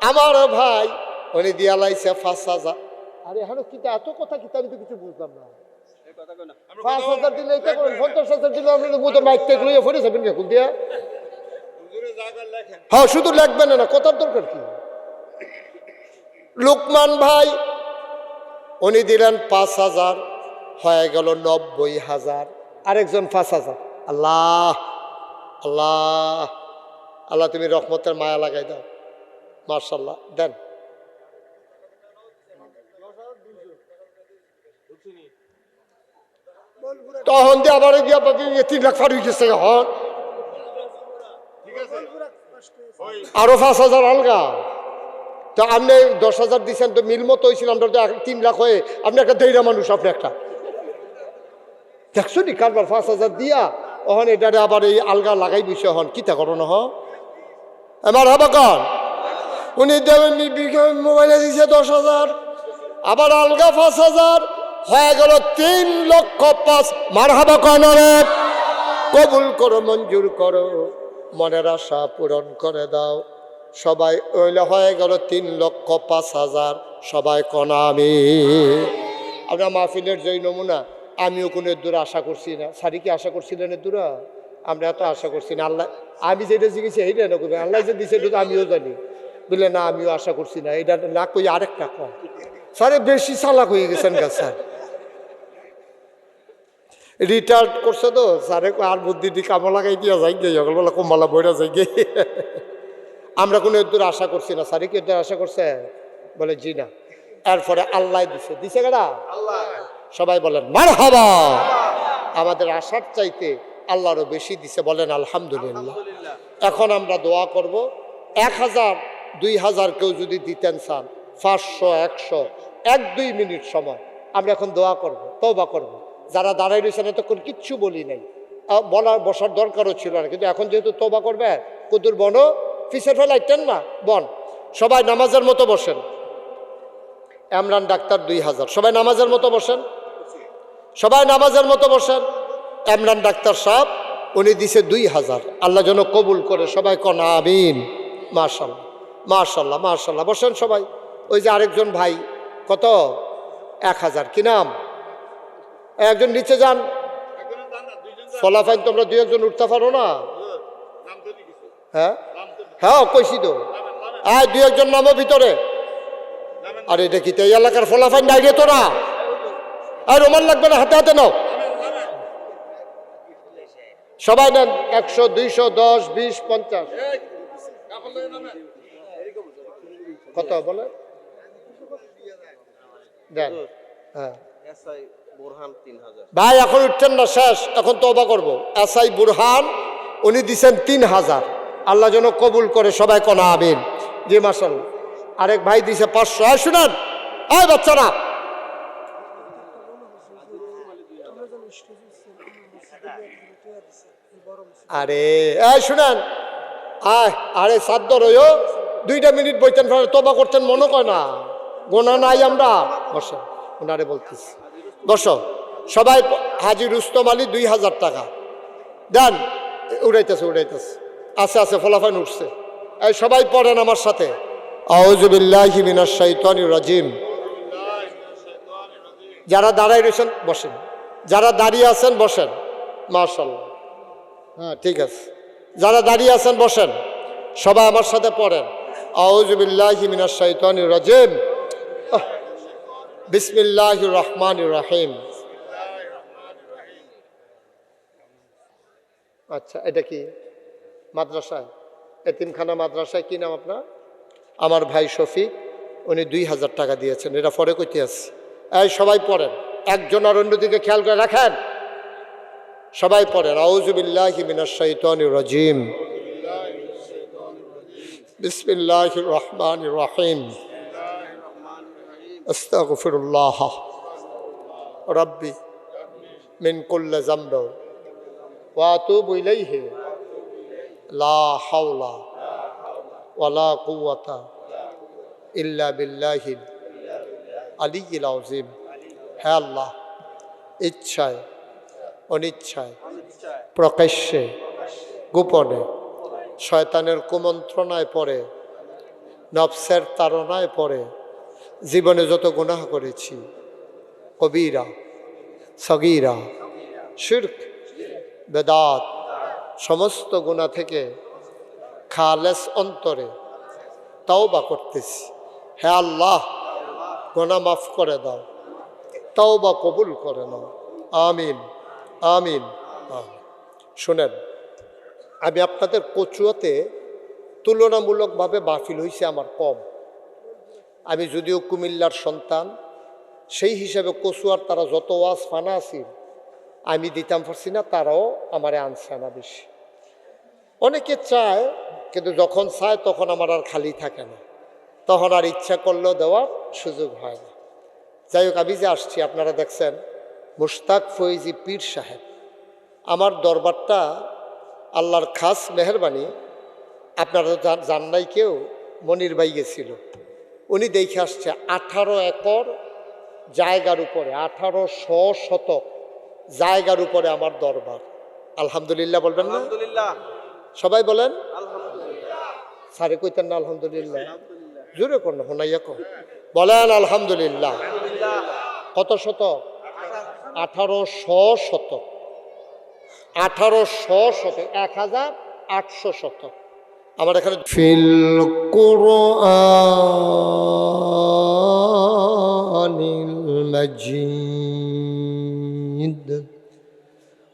আমার ভাই, উনি দিয়া লাইছে 5,000। আরে হ্যাঁ কিতা এত কথা কিতা, আমি তো কিছু বুঝলাম না। 5,000 দিলে এটা করেন, 50,000 দিলে আপনি মতো মাইক টেক লইয়া ফিরে যাবেন কে কোন দিয়া? হ্যাঁ শুধু লিখবেন না, কথার দরকার কি? লোকমান ভাই উনি দিলেন 5,000, হয়ে গেল 90,000। আরেকজন 5,000। আল্লাহ আল্লাহ আল্লাহ, তুমি রহমতের মায়া লাগাই দাও। মাশাআল্লাহ, দেন। তখন দিয়ে আবার গিয়া 3 লাখ ফার হয়ে গেছে। হন আরো 5,000 আলগা। তো আপনি 10,000 দিচ্ছেন, তো মিল মতো হয়েছিল। আমরা তো 3 লাখ হয়ে, আপনি একটা ধৈর্য মানুষ, আপনি একটা দেখছো নি কারবার 5,000 দিয়া ওখানে এটারে আবার এই আলগা লাগাই বসে হন কিতা করো না। আমার হবা কন উনি দেবেন মোবাইলে দিছে 10,000, আবার আলগা 5,000, হয়ে গেল 3,05,000। মার হবা কন রে, কবুল করো, মঞ্জুর করো, মনের আশা পূরণ করে দাও। সবাই ওইলে হয়ে গেল 3,05,000। সবাই কনা আমি। আপনার মাহফিলের যেই নমুনা, আমিও কোনো দূরে আশা করছি না। সারি কি আশা করছিলেন দূরা? আমরা এত আশা করছি না। আল্লাহ, আমি যেটা শিখেছি এইটা না করবে, আল্লাহ যে দিছে এটা আমিও জানি। বলে না আমিও আশা করছি না, এটা না কই আরেকটা কম। স্যারে বেশি চালাক হয়ে গেছেন গা স্যার, রিটায়ার্ড করছে তো স্যারে আর বুদ্ধিটি কামো লাগাই দিয়া যাই গে, সকালবেলা কম্বালা বইরা যাই গে। আমরা কোনো দূর আশা করছি না। স্যারে কি এর আশা করছে? বলে জি না। এরপরে আল্লাহ দিছে, দিছে কেডা? আল্লাহ। সবাই বলেন মারহাবা। আমাদের আশার চাইতে আল্লাহরও বেশি দিছে, বলেন আলহামদুলিল্লাহ। এখন আমরা দোয়া করব। 1,000, 2,000 কেউ যদি দিতেন চান, 500, 100, 1-2 মিনিট সময় আমরা এখন দোয়া করব, তওবা করব। যারা দাঁড়াই রয়েছেন এতক্ষণ কিচ্ছু বলি নাই, বসার দরকারও ছিল না, কিন্তু এখন যেহেতু তওবা করবে, কুদুর বনো পিছে ফেলাইতেন না, বন। সবাই নামাজের মতো বসেন। এমরান ডাক্তার 2,000। সবাই নামাজের মতো বসেন, সবাই নামাজের মতো বসেন। এমরান ডাক্তার সাহেব উনি দিছে 2,000। আল্লাহ যেন কবুল করে। সবাই কন আমিন। মাশাআল্লাহ, মাশাআল্লাহ, মাশাআল্লাহ। বসেন সবাই। ওই যে আরেকজন ভাই, কত? 1,000। কি নাম? একজন নিচে যান। ফলাফাইন তোমরা 2-1 উঠতে পারো না? হ্যাঁ হ্যাঁ কইছি তো। হ্যাঁ 2-1 নামও ভিতরে। আর এটা কি এই এলাকার ফলাফাইন ডাইরে তোরা? আর রোমান লাগবে না, হাতে হাতে নাও। সবাই নেন। 100, 200, 10, 20, 50। কত বলে দেন? হ্যাঁ ভাই এখন উঠছেন না, শেষ। এখন তওবা করবো। এসআই বুরহান উনি দিচ্ছেন 3,000। আল্লাহ যেন কবুল করে। সবাই কোন আমিন। জি মাশাআল্লাহ। আরেক ভাই দিছে 500। শুনেন এই বাচ্চারা, আরে এই শুনেন, আরে সাদ্দ রইও 2টা মিনিট বইতেন, তওবা করতেন, মনে কয় না গোনা নাই আমরা। বসো, ওনারে বলতেছি বসো। সবাই হাজি রুস্তম আলী 2,000 টাকা দেন। উড়াইতেছে উড়াইতেছে, আছে আছে, ফলাফাইন উঠছে। এই সবাই পড়েন আমার সাথে, আউযু বিল্লাহি মিনাশ শাইতানির রাজিম। যারা দাঁড়াই রয়েছেন বসেন, যারা দাঁড়িয়ে আছেন বসেন। মাশাআল্লাহ, হ্যাঁ ঠিক আছে। যারা দাঁড়িয়ে আছেন বসেন। সবাই আমার সাথে পড়েন, আউযু বিল্লাহি মিনাশ শাইতানির রাজিম, বিসমিল্লাহির রহমানির রহিম। আচ্ছা, এটা কি মাদ্রাসায়, এতিমখানা মাদ্রাসায়? কি নাম আপনার? আমার ভাই শফিক, উনি 2,000 টাকা দিয়েছেন। এটা পরে কইতে আসছি। এই সবাই পড়েন, একজন আর অন্যদিকে খেয়াল করে রাখেন। সবাই পড়েন, আউযু বিল্লাহি মিনাশ শাইতানির রাজিম, বিসমিল্লাহির রহমানির রহিম, আস্তাগফিরুল্লাহ রাব্বি মিন কুল্লি যামবি ওয়া আতুবু ইলাইহি লা হাওলা ওয়ালা কুওয়াতা ইল্লা বিল্লাহিল আলিয়্যিল আযীম। হে আল্লাহ, ইচ্ছায় অনিচ্ছায় প্রকাশ্যে গোপনে শয়তানের কুমন্ত্রণায় পড়ে, নফসের তাড়নায় পড়ে জীবনে যত গুনাহ করেছি, কবিরা সগীরা শিরক বেদাত, সমস্ত গুনাহ থেকে খালেস অন্তরে তাওবা করতেছি। হে আল্লাহ, গুনাহ মাফ করে দাও, তাওবা কবুল করে নাও। আমিন আমিন আমিন। শুনেন, আমি আপনাদের কচুয়াতে তুলনামূলকভাবে মাহফিল হয়েছে আমার কম। আমি যদিও কুমিল্লার সন্তান, সেই হিসাবে কচুয়ার তারা যত ওয়াজ ফানা আছিল আমি দিতাম পারছি না, তারাও আমারে আনছে না বেশি। অনেকে চায়, কিন্তু যখন চায় তখন আমার আর খালি থাকে না, তখন আর ইচ্ছা করলেও দেওয়ার সুযোগ হয় না। যাই হোক, আমি যে আসছি আপনারা দেখছেন, মুশতাক ফৈজি পীর সাহেব, আমার দরবারটা আল্লাহর খাস মেহরবানি, আপনারা তো জান নাই কেউ, মনির ভাই গেছিল, উনি দেখে আসছে 18 একর জায়গার উপরে, 1800 শতক জায়গার উপরে আমার দরবার। আলহামদুলিল্লাহ বলবেন না? সবাই বলেন সারে কইতেন না আলহামদুলিল্লাহ? জোরে কর না, হোনাইয়া কর, বলেন আলহামদুলিল্লাহ। কত শতক? 1800 শতক। 1800 শতক, 1800 শতক আমার এখানে। ফিল কুরআনিল মাজিদ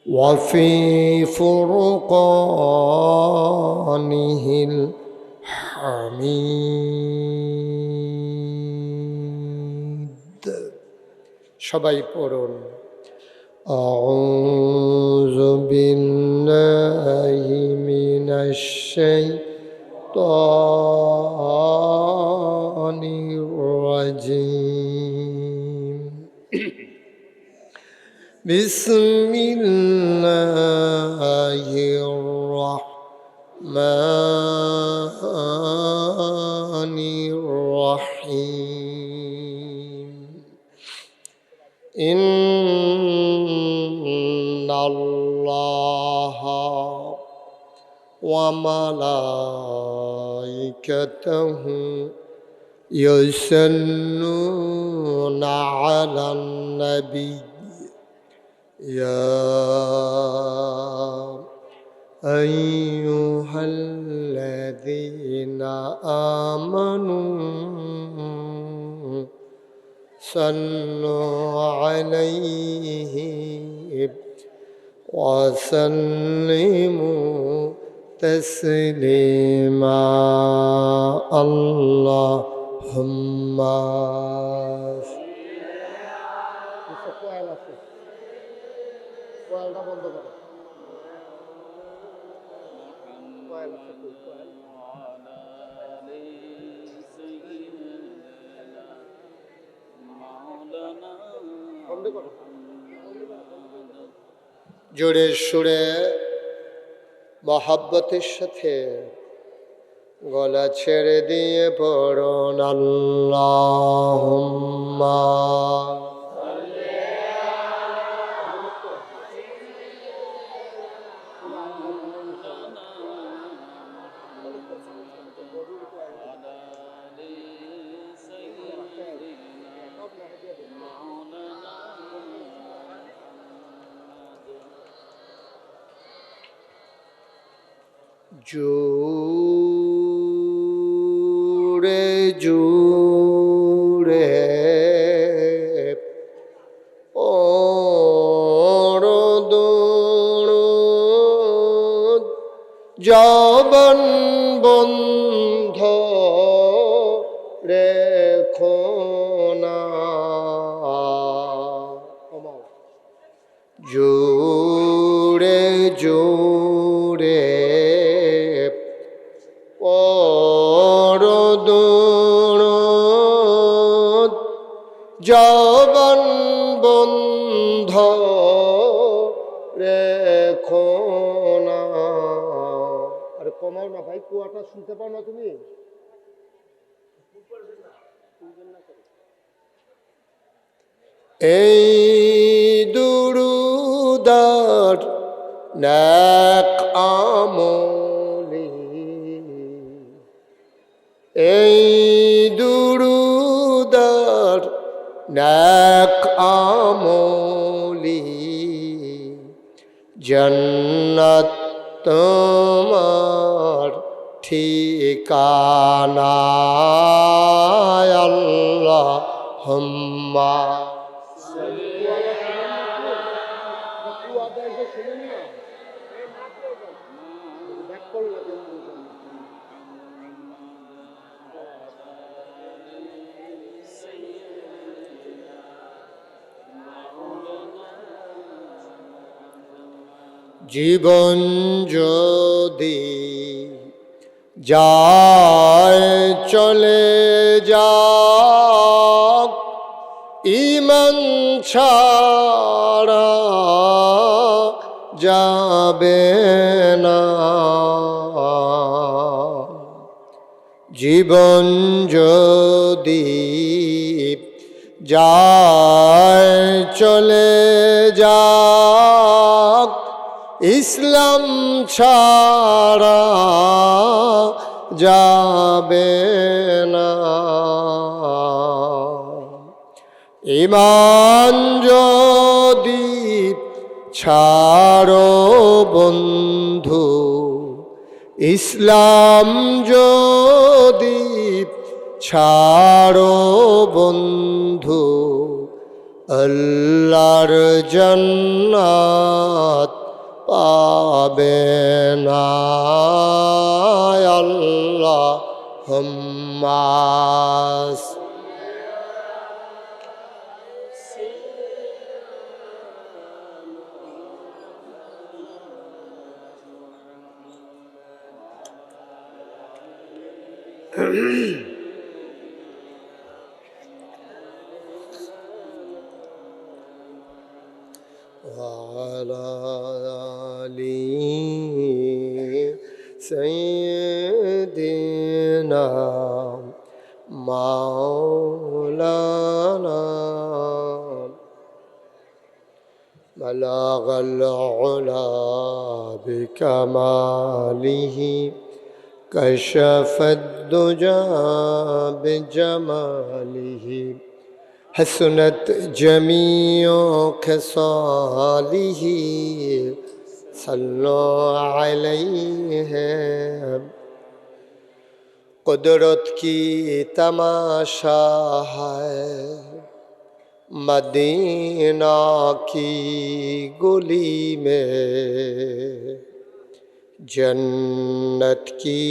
ওয়া ফি ফুরকানিহিল হামিদ। সবাই পড়ুন, আউযু বিল্লাহি মিনাশ শাইতানির রাজিম, বিসমিল্লাহির রহমানির রহিম। ইন্নাল্লাহা ওয়া মালাইকাতাহু ইউসাল্লুনা আলান নবী ইয়া আইয়ুহাল্লাযীনা আমানু সাল্লু আলাইহি ওয়া সাল্লিমু তাসলিমা। আল্লাহুম্মা বন্ধ করো। জোরে সুরে মহাব্বতের সাথে গলা ছেড়ে দিয়ে পড়ুন, আল্লাহুম্মা জোরে জোরে দরুদ জবান বন্ধ রেখো না, জোরে জুড়ে পরদুরুদ যৌবন বন্ধ রেখো না। আরে কমাও না ভাই, কুয়াটা শুনতে পাও না তুমি? এই দুরুদার নেক আমলি, এই দুরুদার নেক আমলি জন্নত তোমার ঠিকানা। আল্লাহুম্মা জীবন যদি যায় চলে যাক, ঈমান ছাড়া যাবে না। জীবন যদি যায় চলে যাক, ইসলাম ছাড়া যাবে না। ঈমান যদি ছাড়ো বন্ধু, ইসলাম যদি ছাড়ো বন্ধু, আল্লাহর জান্নাত পাবে না। আল্লাহুম্মা وعلى آل سيدنا مولانا بلغ العلا بكماله كشف الدجى بجماله حسنت جميع خصاله صلوا عليه। कुदरत की तमाशा है मदीना की गली में, जन्नत की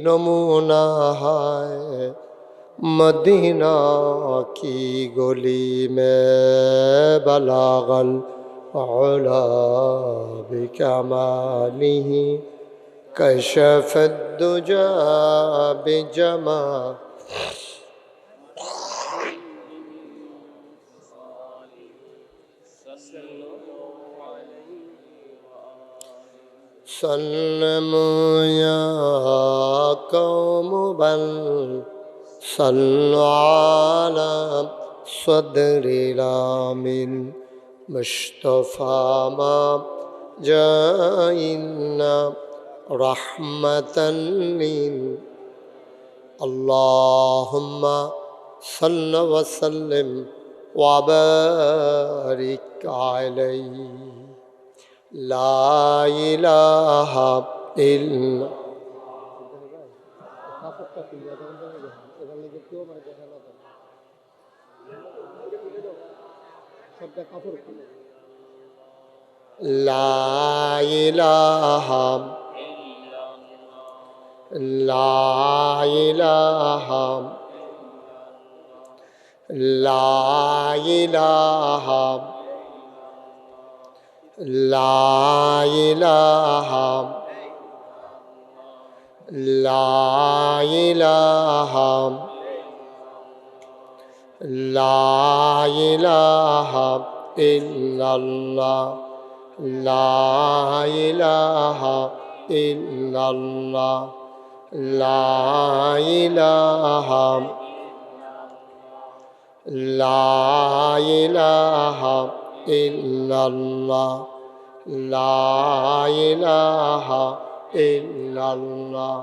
नमूना है मदीना की गली में। बलागल उला बिकमालिही कशफ दुजा बिजमा। सल्लमु या कौम बल सल्लु अला सदरिल आमिन मुस्तफा मा जाइन्ना रहमतन लिल। अल्लाहुम्मा सल्लि व सल्लिम व बारिक अलैहि। ला इलाहा इल्ला ला इलाहा ला इलाहा ला इलाहा لا إله لا إله لا إله إلا الله لا إله إلا الله لا إله لا إله إلا الله لا إله إلا الله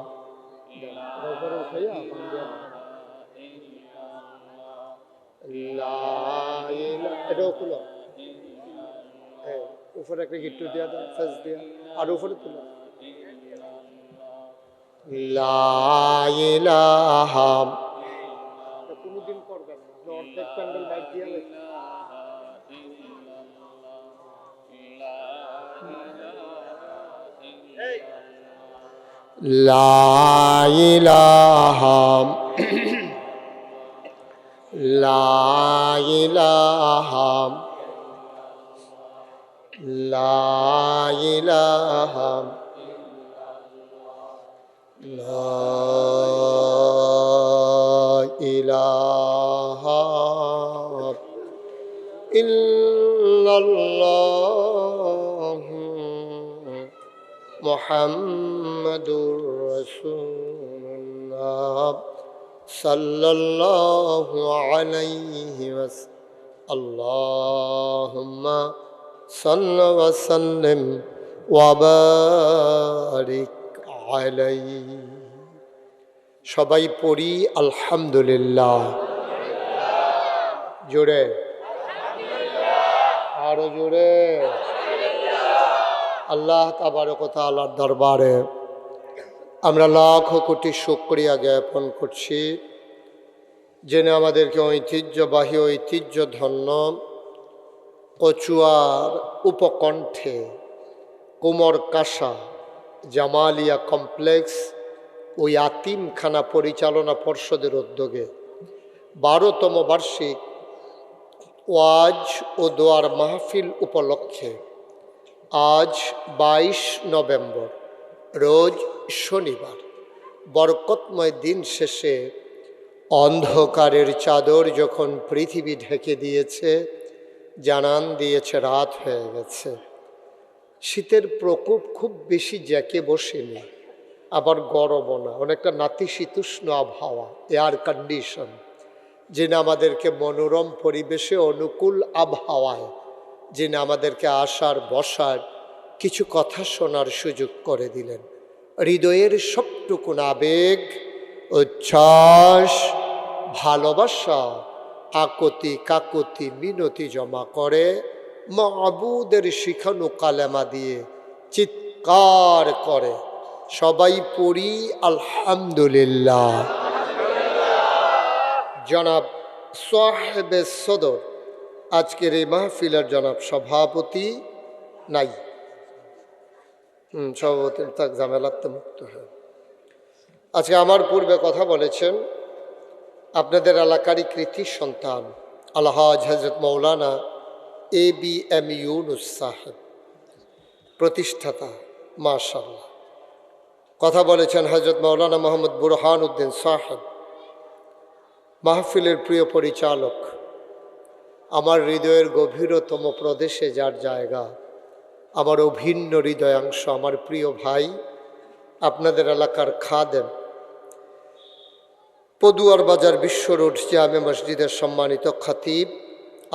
উপরে একটা গিট্টু দিয়া দেন সাজ দিয়া আর উপরে তুলো লা ইলাহা কোনদিন করবেন না অর্ধেক প্যান্ডেল বাইক দিয়া লেখা লা ইলাহা লা ইলাহা লা ইলাহা লা ইলাহা ইল্লাল্লাহ মুহাম্মাদুর রাসূলুল্লাহ সাল্লাল্লাহু আলাইহি ওয়াসাল্লাম আল্লাহুম্মা সাল্লি ওয়া সাল্লিম ওয়া বারিক আলাইহি। সবাই পড়ি আলহামদুলিল্লাহ। জোরে, আরো জোরে। আল্লাহ তাবারক ওয়া তাআলার দরবারে আমরা লাখ কোটি শুকরিয়া জ্ঞাপন করছি, যিনি আমাদেরকে ঐতিহ্যবাহী ঐতিহ্যধন্য কচুয়ার উপকণ্ঠে কুমরকাশা জামালিয়া কমপ্লেক্স ও ইয়াতিমখানা পরিচালনা পর্ষদের উদ্যোগে 12তম বার্ষিক ওয়াজ ও দোয়ার মাহফিল উপলক্ষে আজ 22 নভেম্বর রোজ শনিবার বরকতময় দিন শেষে অন্ধকারের চাদর যখন পৃথিবী ঢেকে দিয়েছে, জানান দিয়েছে রাত হয়ে গেছে। শীতের প্রকোপ খুব বেশি জ্যাকে বসেনি, আবার গরমও না, অনেকটা নাতিশীতোষ্ণ আবহাওয়া, এয়ার কন্ডিশন, যিনি আমাদেরকে মনোরম পরিবেশে অনুকূল আবহাওয়ায় যিনি আমাদেরকে আসার বসার কিছু কথা শোনার সুযোগ করে দিলেন। হৃদয়ের সবটুকুন আবেগ, উচ্ছ্বাস, ভালোবাসা, আকতি কাকতি মিনতি জমা করে মাবুদের শিখানো কালেমা দিয়ে চিৎকার করে সবাই পড়ি আলহামদুলিল্লাহ। জনাব সাহেবে সদর আজকের এই মাহফিলের জনাব সভাপতি নাই, সভাপতি তাক ঝামেলাতে মুক্ত হয়। আজকে আমার পূর্বে কথা বলেছেন আপনাদের এলাকারই কৃতি সন্তান আলহাজ হজরত মৌলানা ABM ইউনুস সাহেব, প্রতিষ্ঠাতা, মাশাআল্লাহ। কথা বলেছেন হজরত মৌলানা মোহাম্মদ বুরহান উদ্দিন সাহেব, মাহফিলের প্রিয় পরিচালক, আমার হৃদয়ের গভীরতম প্রদেশে যার জায়গা, আমার অভিন্ন হৃদয়াংশ, আমার প্রিয় ভাই, আপনাদের এলাকার খাদেম, পদুয়ার বাজার বিশ্ব রোড জামে মসজিদের সম্মানিত খতিব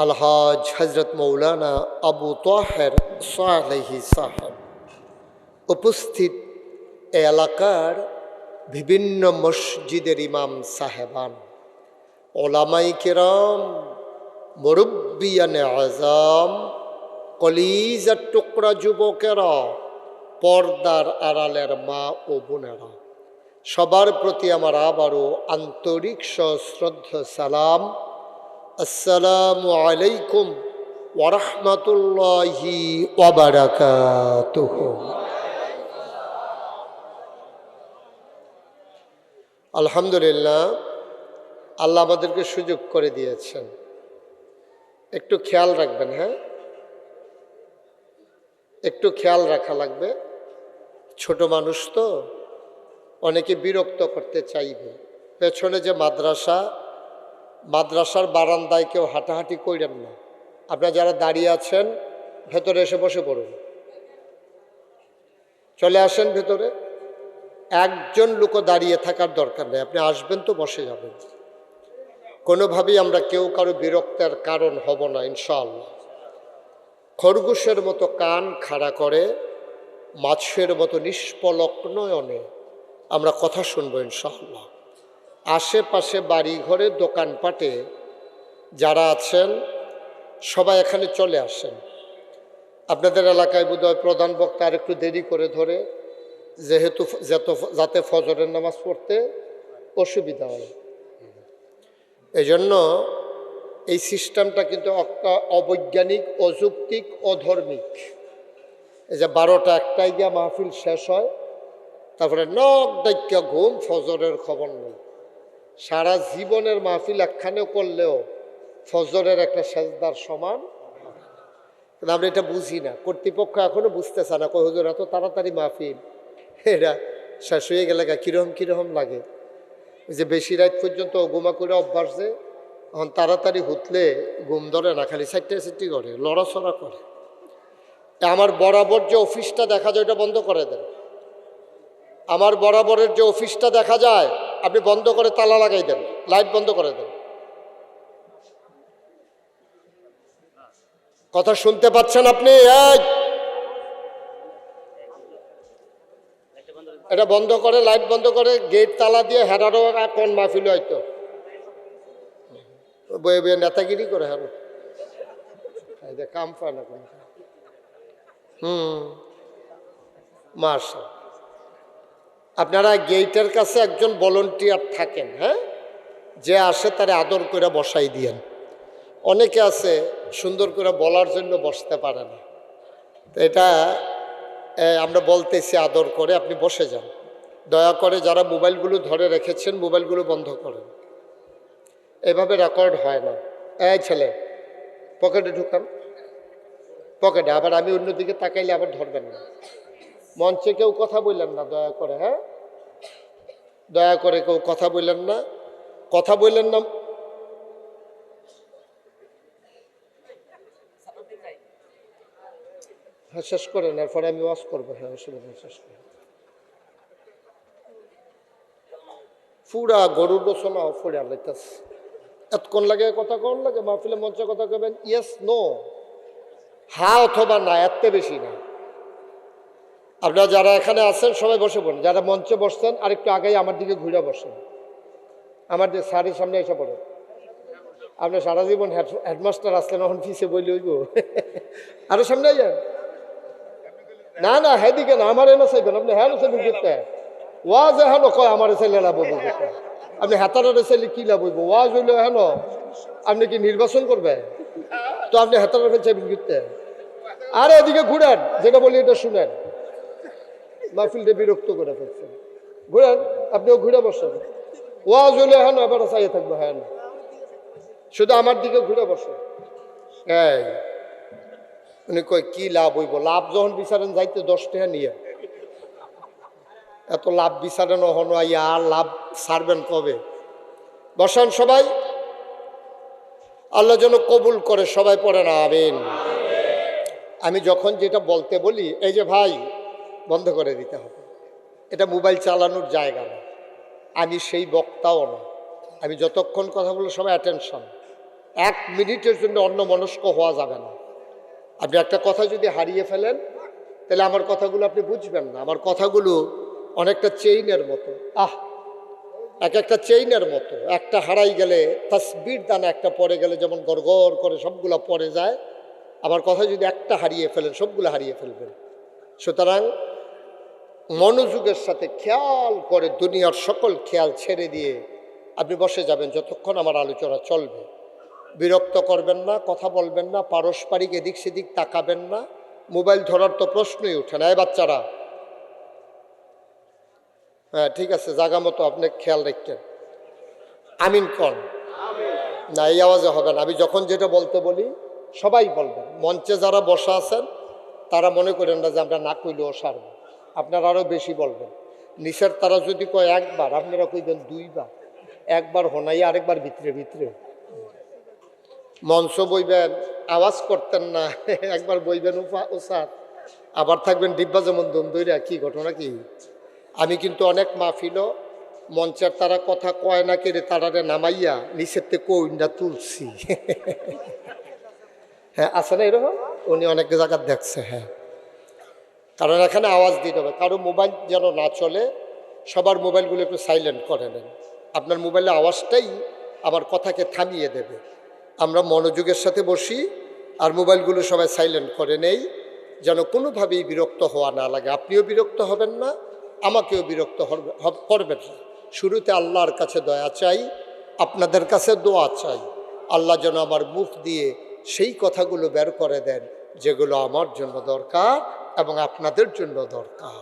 আলহাজ হজরত মৌলানা আবু তাহের সালেহি সাহেব, উপস্থিত এ এলাকার বিভিন্ন মসজিদের ইমাম সাহেবান, ওলামাই কেরাম, মুরব্বিয়ানে আজম, কলিজার টুকরা যুবকেরা, পর্দার আড়ালের মা ও বোনেরা, সবার প্রতি আমার আবারও আন্তরিক সশ্রদ্ধ সালাম। আসসালামু আলাইকুম ওয়া রাহমাতুল্লাহি ওয়া বারাকাতুহু। আলহামদুলিল্লাহ, আল্লাহ আমাদেরকে সুযোগ করে দিয়েছেন। একটু খেয়াল রাখবেন, হ্যাঁ, একটু খেয়াল রাখা লাগবে, ছোট মানুষ তো অনেকে বিরক্ত করতে চাইবে। পেছনে যে মাদ্রাসার বারান্দায় কেউ হাঁটাহাঁটি করেন না। আপনারা যারা দাঁড়িয়ে আছেন ভেতরে এসে বসে পড়ুন, চলে আসেন ভেতরে। একজন লোকও দাঁড়িয়ে থাকার দরকার নেই, আপনি আসবেন তো বসে যাবেন। কোনোভাবেই আমরা কেউ কারো বিরক্তের কারণ হব না ইনশাআল্লাহ। খরগোশের মতো কান খাড়া করে মাছের মতো নিষ্পলক নয়নে আমরা কথা শুনবো ইনশাআল্লাহ। আশেপাশে বাড়ি ঘরে দোকানপাটে যারা আছেন সবাই এখানে চলে আসেন। আপনাদের এলাকায় বোধহয় প্রধান বক্তা আর একটু দেরি করে ধরে, যেহেতু যাতে ফজরের নামাজ পড়তে অসুবিধা হয়। এই জন্য এই সিস্টেমটা কিন্তু একটা অবৈজ্ঞানিক, অযৌক্তিক, অধর্মিক। এই যে 12টা 1টায় গিয়া মাহফিল শেষ হয়, তারপরে নখ ডাইকা ঘুম, ফজরের খবর নেই। সারা জীবনের মাহফিল একখানেও করলেও ফজরের একটা সেজদার সমান। কিন্তু আমরা এটা বুঝি না, কর্তৃপক্ষ এখনো বুঝতেছে না। কই হুজুর এত তাড়াতাড়ি মাহফিল, এটা শেষ হয়ে গেলে কিরকম লাগে। ওই যে বেশি রাত পর্যন্ত ঘুমা করে অভ্যাস, যে এখন তাড়াতাড়ি হুতলে ঘুম ধরে না, খালি সাইটি করে, লড়াচড়া করে। আমার বরাবর যে অফিসটা দেখা যায় ওটা বন্ধ করে দেন। আমার বরাবরের যে অফিসটা দেখা যায় আপনি বন্ধ করে তালা লাগাই দেন, লাইট বন্ধ করে দেন। কথা শুনতে পাচ্ছেন আপনি? এটা বন্ধ করে, লাইট বন্ধ করে, গেট তালা দিয়ে হেরারও কোন মাহফিল হয়তো বয়ে বয়ে নেতাগিরি করে হারো, কাম পায় না কোনো। মার্শাল, আপনারা গেটের কাছে একজন ভলান্টিয়ার থাকেন, হ্যাঁ, যে আসে তারে আদর করে বসাই দিয়েন। অনেকে আছে সুন্দর করে বলার জন্য বসতে পারে না, তো এটা আমরা বলতেছি আদর করে আপনি বসে যান। দয়া করে যারা মোবাইলগুলো ধরে রেখেছেন মোবাইলগুলো বন্ধ করেন, এভাবে রেকর্ড হয় না। এই ছেলে পকেটে ঢুকান, পকেটে। আবার আমি অন্যদিকে তাকাইলে আবার ধরবেন না। মঞ্চে কেউ কথা বললেন না দয়া করে, হ্যাঁ, দয়া করে কেউ কথা বললেন না, কথা বললেন না। হ্যাঁ শেষ করেন, এরপরে আমি ওয়াজ করবো। হ্যাঁ অসুবিধা, শেষ করেন। পুরা গরুর রচনা ফুড়া লাইতাস, এতক্ষণ লাগে কথা কোন লাগে মাহফিলে মঞ্চে কথা কবেন, ইয়েস নো, হা অথবা না, এত বেশি না। আপনারা যারা এখানে আছেন সবাই বসে পড়েন, যারা মঞ্চে বসছেন আরেকটু আগেই আমার দিকে ঘুরে বসেন, আমার যে শাড়ির সামনে এসে পড়েন। আপনি সারা জীবন হেডমাস্টার আসলেন, এখন ফিসে বইলে হইব, আরো সামনে যান। না না হেদিকে না, আমার এনে চাইবেন আপনি, হ্যাঁ চাইবেন করতে ওয়াজ এহেন কয় আমার চাইলে লাভ হইব, আপনি হেতারে চাইলে কি লাভ হইব? ওয়াজ হইলে হেন আপনি কি নির্বাচন করবে? তো আপনি হেতারে চাইবেন করতে। আর এদিকে ঘুরেন, যেটা বলি এটা শুনেন, মাহফিলটা বিরক্ত করে ফেলছেন। ঘুরেন, আপনিও ঘুরে বসেন। ওয়াজ হইলে হেন এবার চাইয়ে থাকবো, হ্যাঁ শুধু আমার দিকে ঘুরে বসে। এই উনি কই কি লাভ হইব? লাভ যখন বিচারেন যাইতে 10 টাকা নিয়ে, এত লাভ বিচারেন হনো আর লাভ ছাড়বেন কবে? বসান সবাই, আল্লাহ যেন কবুল করে। সবাই পড়েন আমিন। আমি যখন যেটা বলতে বলি, এই যে ভাই বন্ধ করে দিতে হবে, এটা মোবাইল চালানোর জায়গা না, আমি সেই বক্তাও না। আমি যতক্ষণ কথা বলবো সবাই অ্যাটেনশন, 1 মিনিটের জন্য অন্য মনস্ক হওয়া যাবে না। আপনি একটা কথা যদি হারিয়ে ফেলেন তাহলে আমার কথাগুলো আপনি বুঝবেন না। আমার কথাগুলো অনেকটা চেইনের মতো, একটা চেইনের মতো, একটা হারাই গেলে তাসবির দানা একটা পড়ে গেলে যেমন গড়গড় করে সবগুলো পড়ে যায়, আমার কথা যদি একটা হারিয়ে ফেলেন সবগুলো হারিয়ে ফেলবেন। সুতরাং মনোযোগের সাথে খেয়াল করে দুনিয়ার সকল খেয়াল ছেড়ে দিয়ে আপনি বসে যাবেন যতক্ষণ আমার আলোচনা চলবে। বিরক্ত করবেন না, কথা বলবেন না, পারস্পরিক এদিক সেদিক তাকাবেন না, মোবাইল ধরার তো প্রশ্নই ওঠে না। এই বাচ্চারা, হ্যাঁ ঠিক আছে, জায়গা মতো আপনি খেয়াল রাখছেন। আমিন কন না, এই আওয়াজে হবে না। আমি যখন যেটা বলতে বলি সবাই বলবেন। মঞ্চে যারা বসা আছেন তারা মনে করেন না যে আমরা না কইলেও সারব, আপনারা আরও বেশি বলবেন। নিচের তারা যদি কয় একবার, আপনারা কইবেন দুইবার, একবার হোনাই আরেকবার ভিতরে ভিতরে। মঞ্চ বইবেন, আওয়াজ করতেন না, একবার বইবেন ওসার, আবার থাকবেন ডিব্বা যেমন দম দইরা। কি ঘটনা কি? আমি কিন্তু অনেক মাহফিলও মঞ্চের তারা কথা কয় না কেড়ে তারারে নামাইয়া নিচের থেকে কইন্ডা তুলছি। হ্যাঁ, আছে না এরকম? উনি অনেক জায়গা দেখছে। হ্যাঁ, কারণ এখানে আওয়াজ দিতে হবে, কারো মোবাইল যেন না চলে, সবার মোবাইলগুলো একটু সাইলেন্ট করে নেন। আপনার মোবাইলের আওয়াজটাই আমার কথাকে থামিয়ে দেবে। আমরা মনোযোগের সাথে বসি আর মোবাইলগুলো সবাই সাইলেন্ট করে নেই, যেন কোনোভাবেই বিরক্ত হওয়া না লাগে। আপনিও বিরক্ত হবেন না, আমাকেও বিরক্ত করবেন না। শুরুতে আল্লাহর কাছে দয়া চাই, আপনাদের কাছে দোয়া চাই। আল্লাহ যেন আমার মুখ দিয়ে সেই কথাগুলো বের করে দেন যেগুলো আমার জন্য দরকার এবং আপনাদের জন্য দরকার।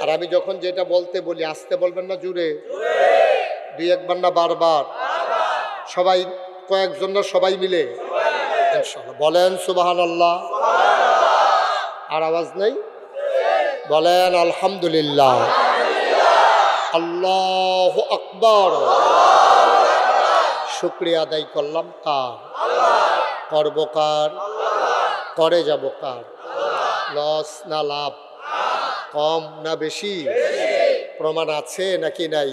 আর আমি যখন যেটা বলতে বলি আসতে বলবেন না, জুড়ে, দুই একবার না বারবার, সবাই কয়েকজন না সবাই মিলে ইনশাআল্লাহ বলেন সুবহানাল্লাহ। আর আওয়াজ নেই? বলেন আলহামদুলিল্লাহ। আল্লাহু আকবার। শুকরিয়া আদায় করলাম কার? করব কার? করে যাব কার? লস না লাভ? কম না বেশি? প্রমাণ আছে নাকি নাই?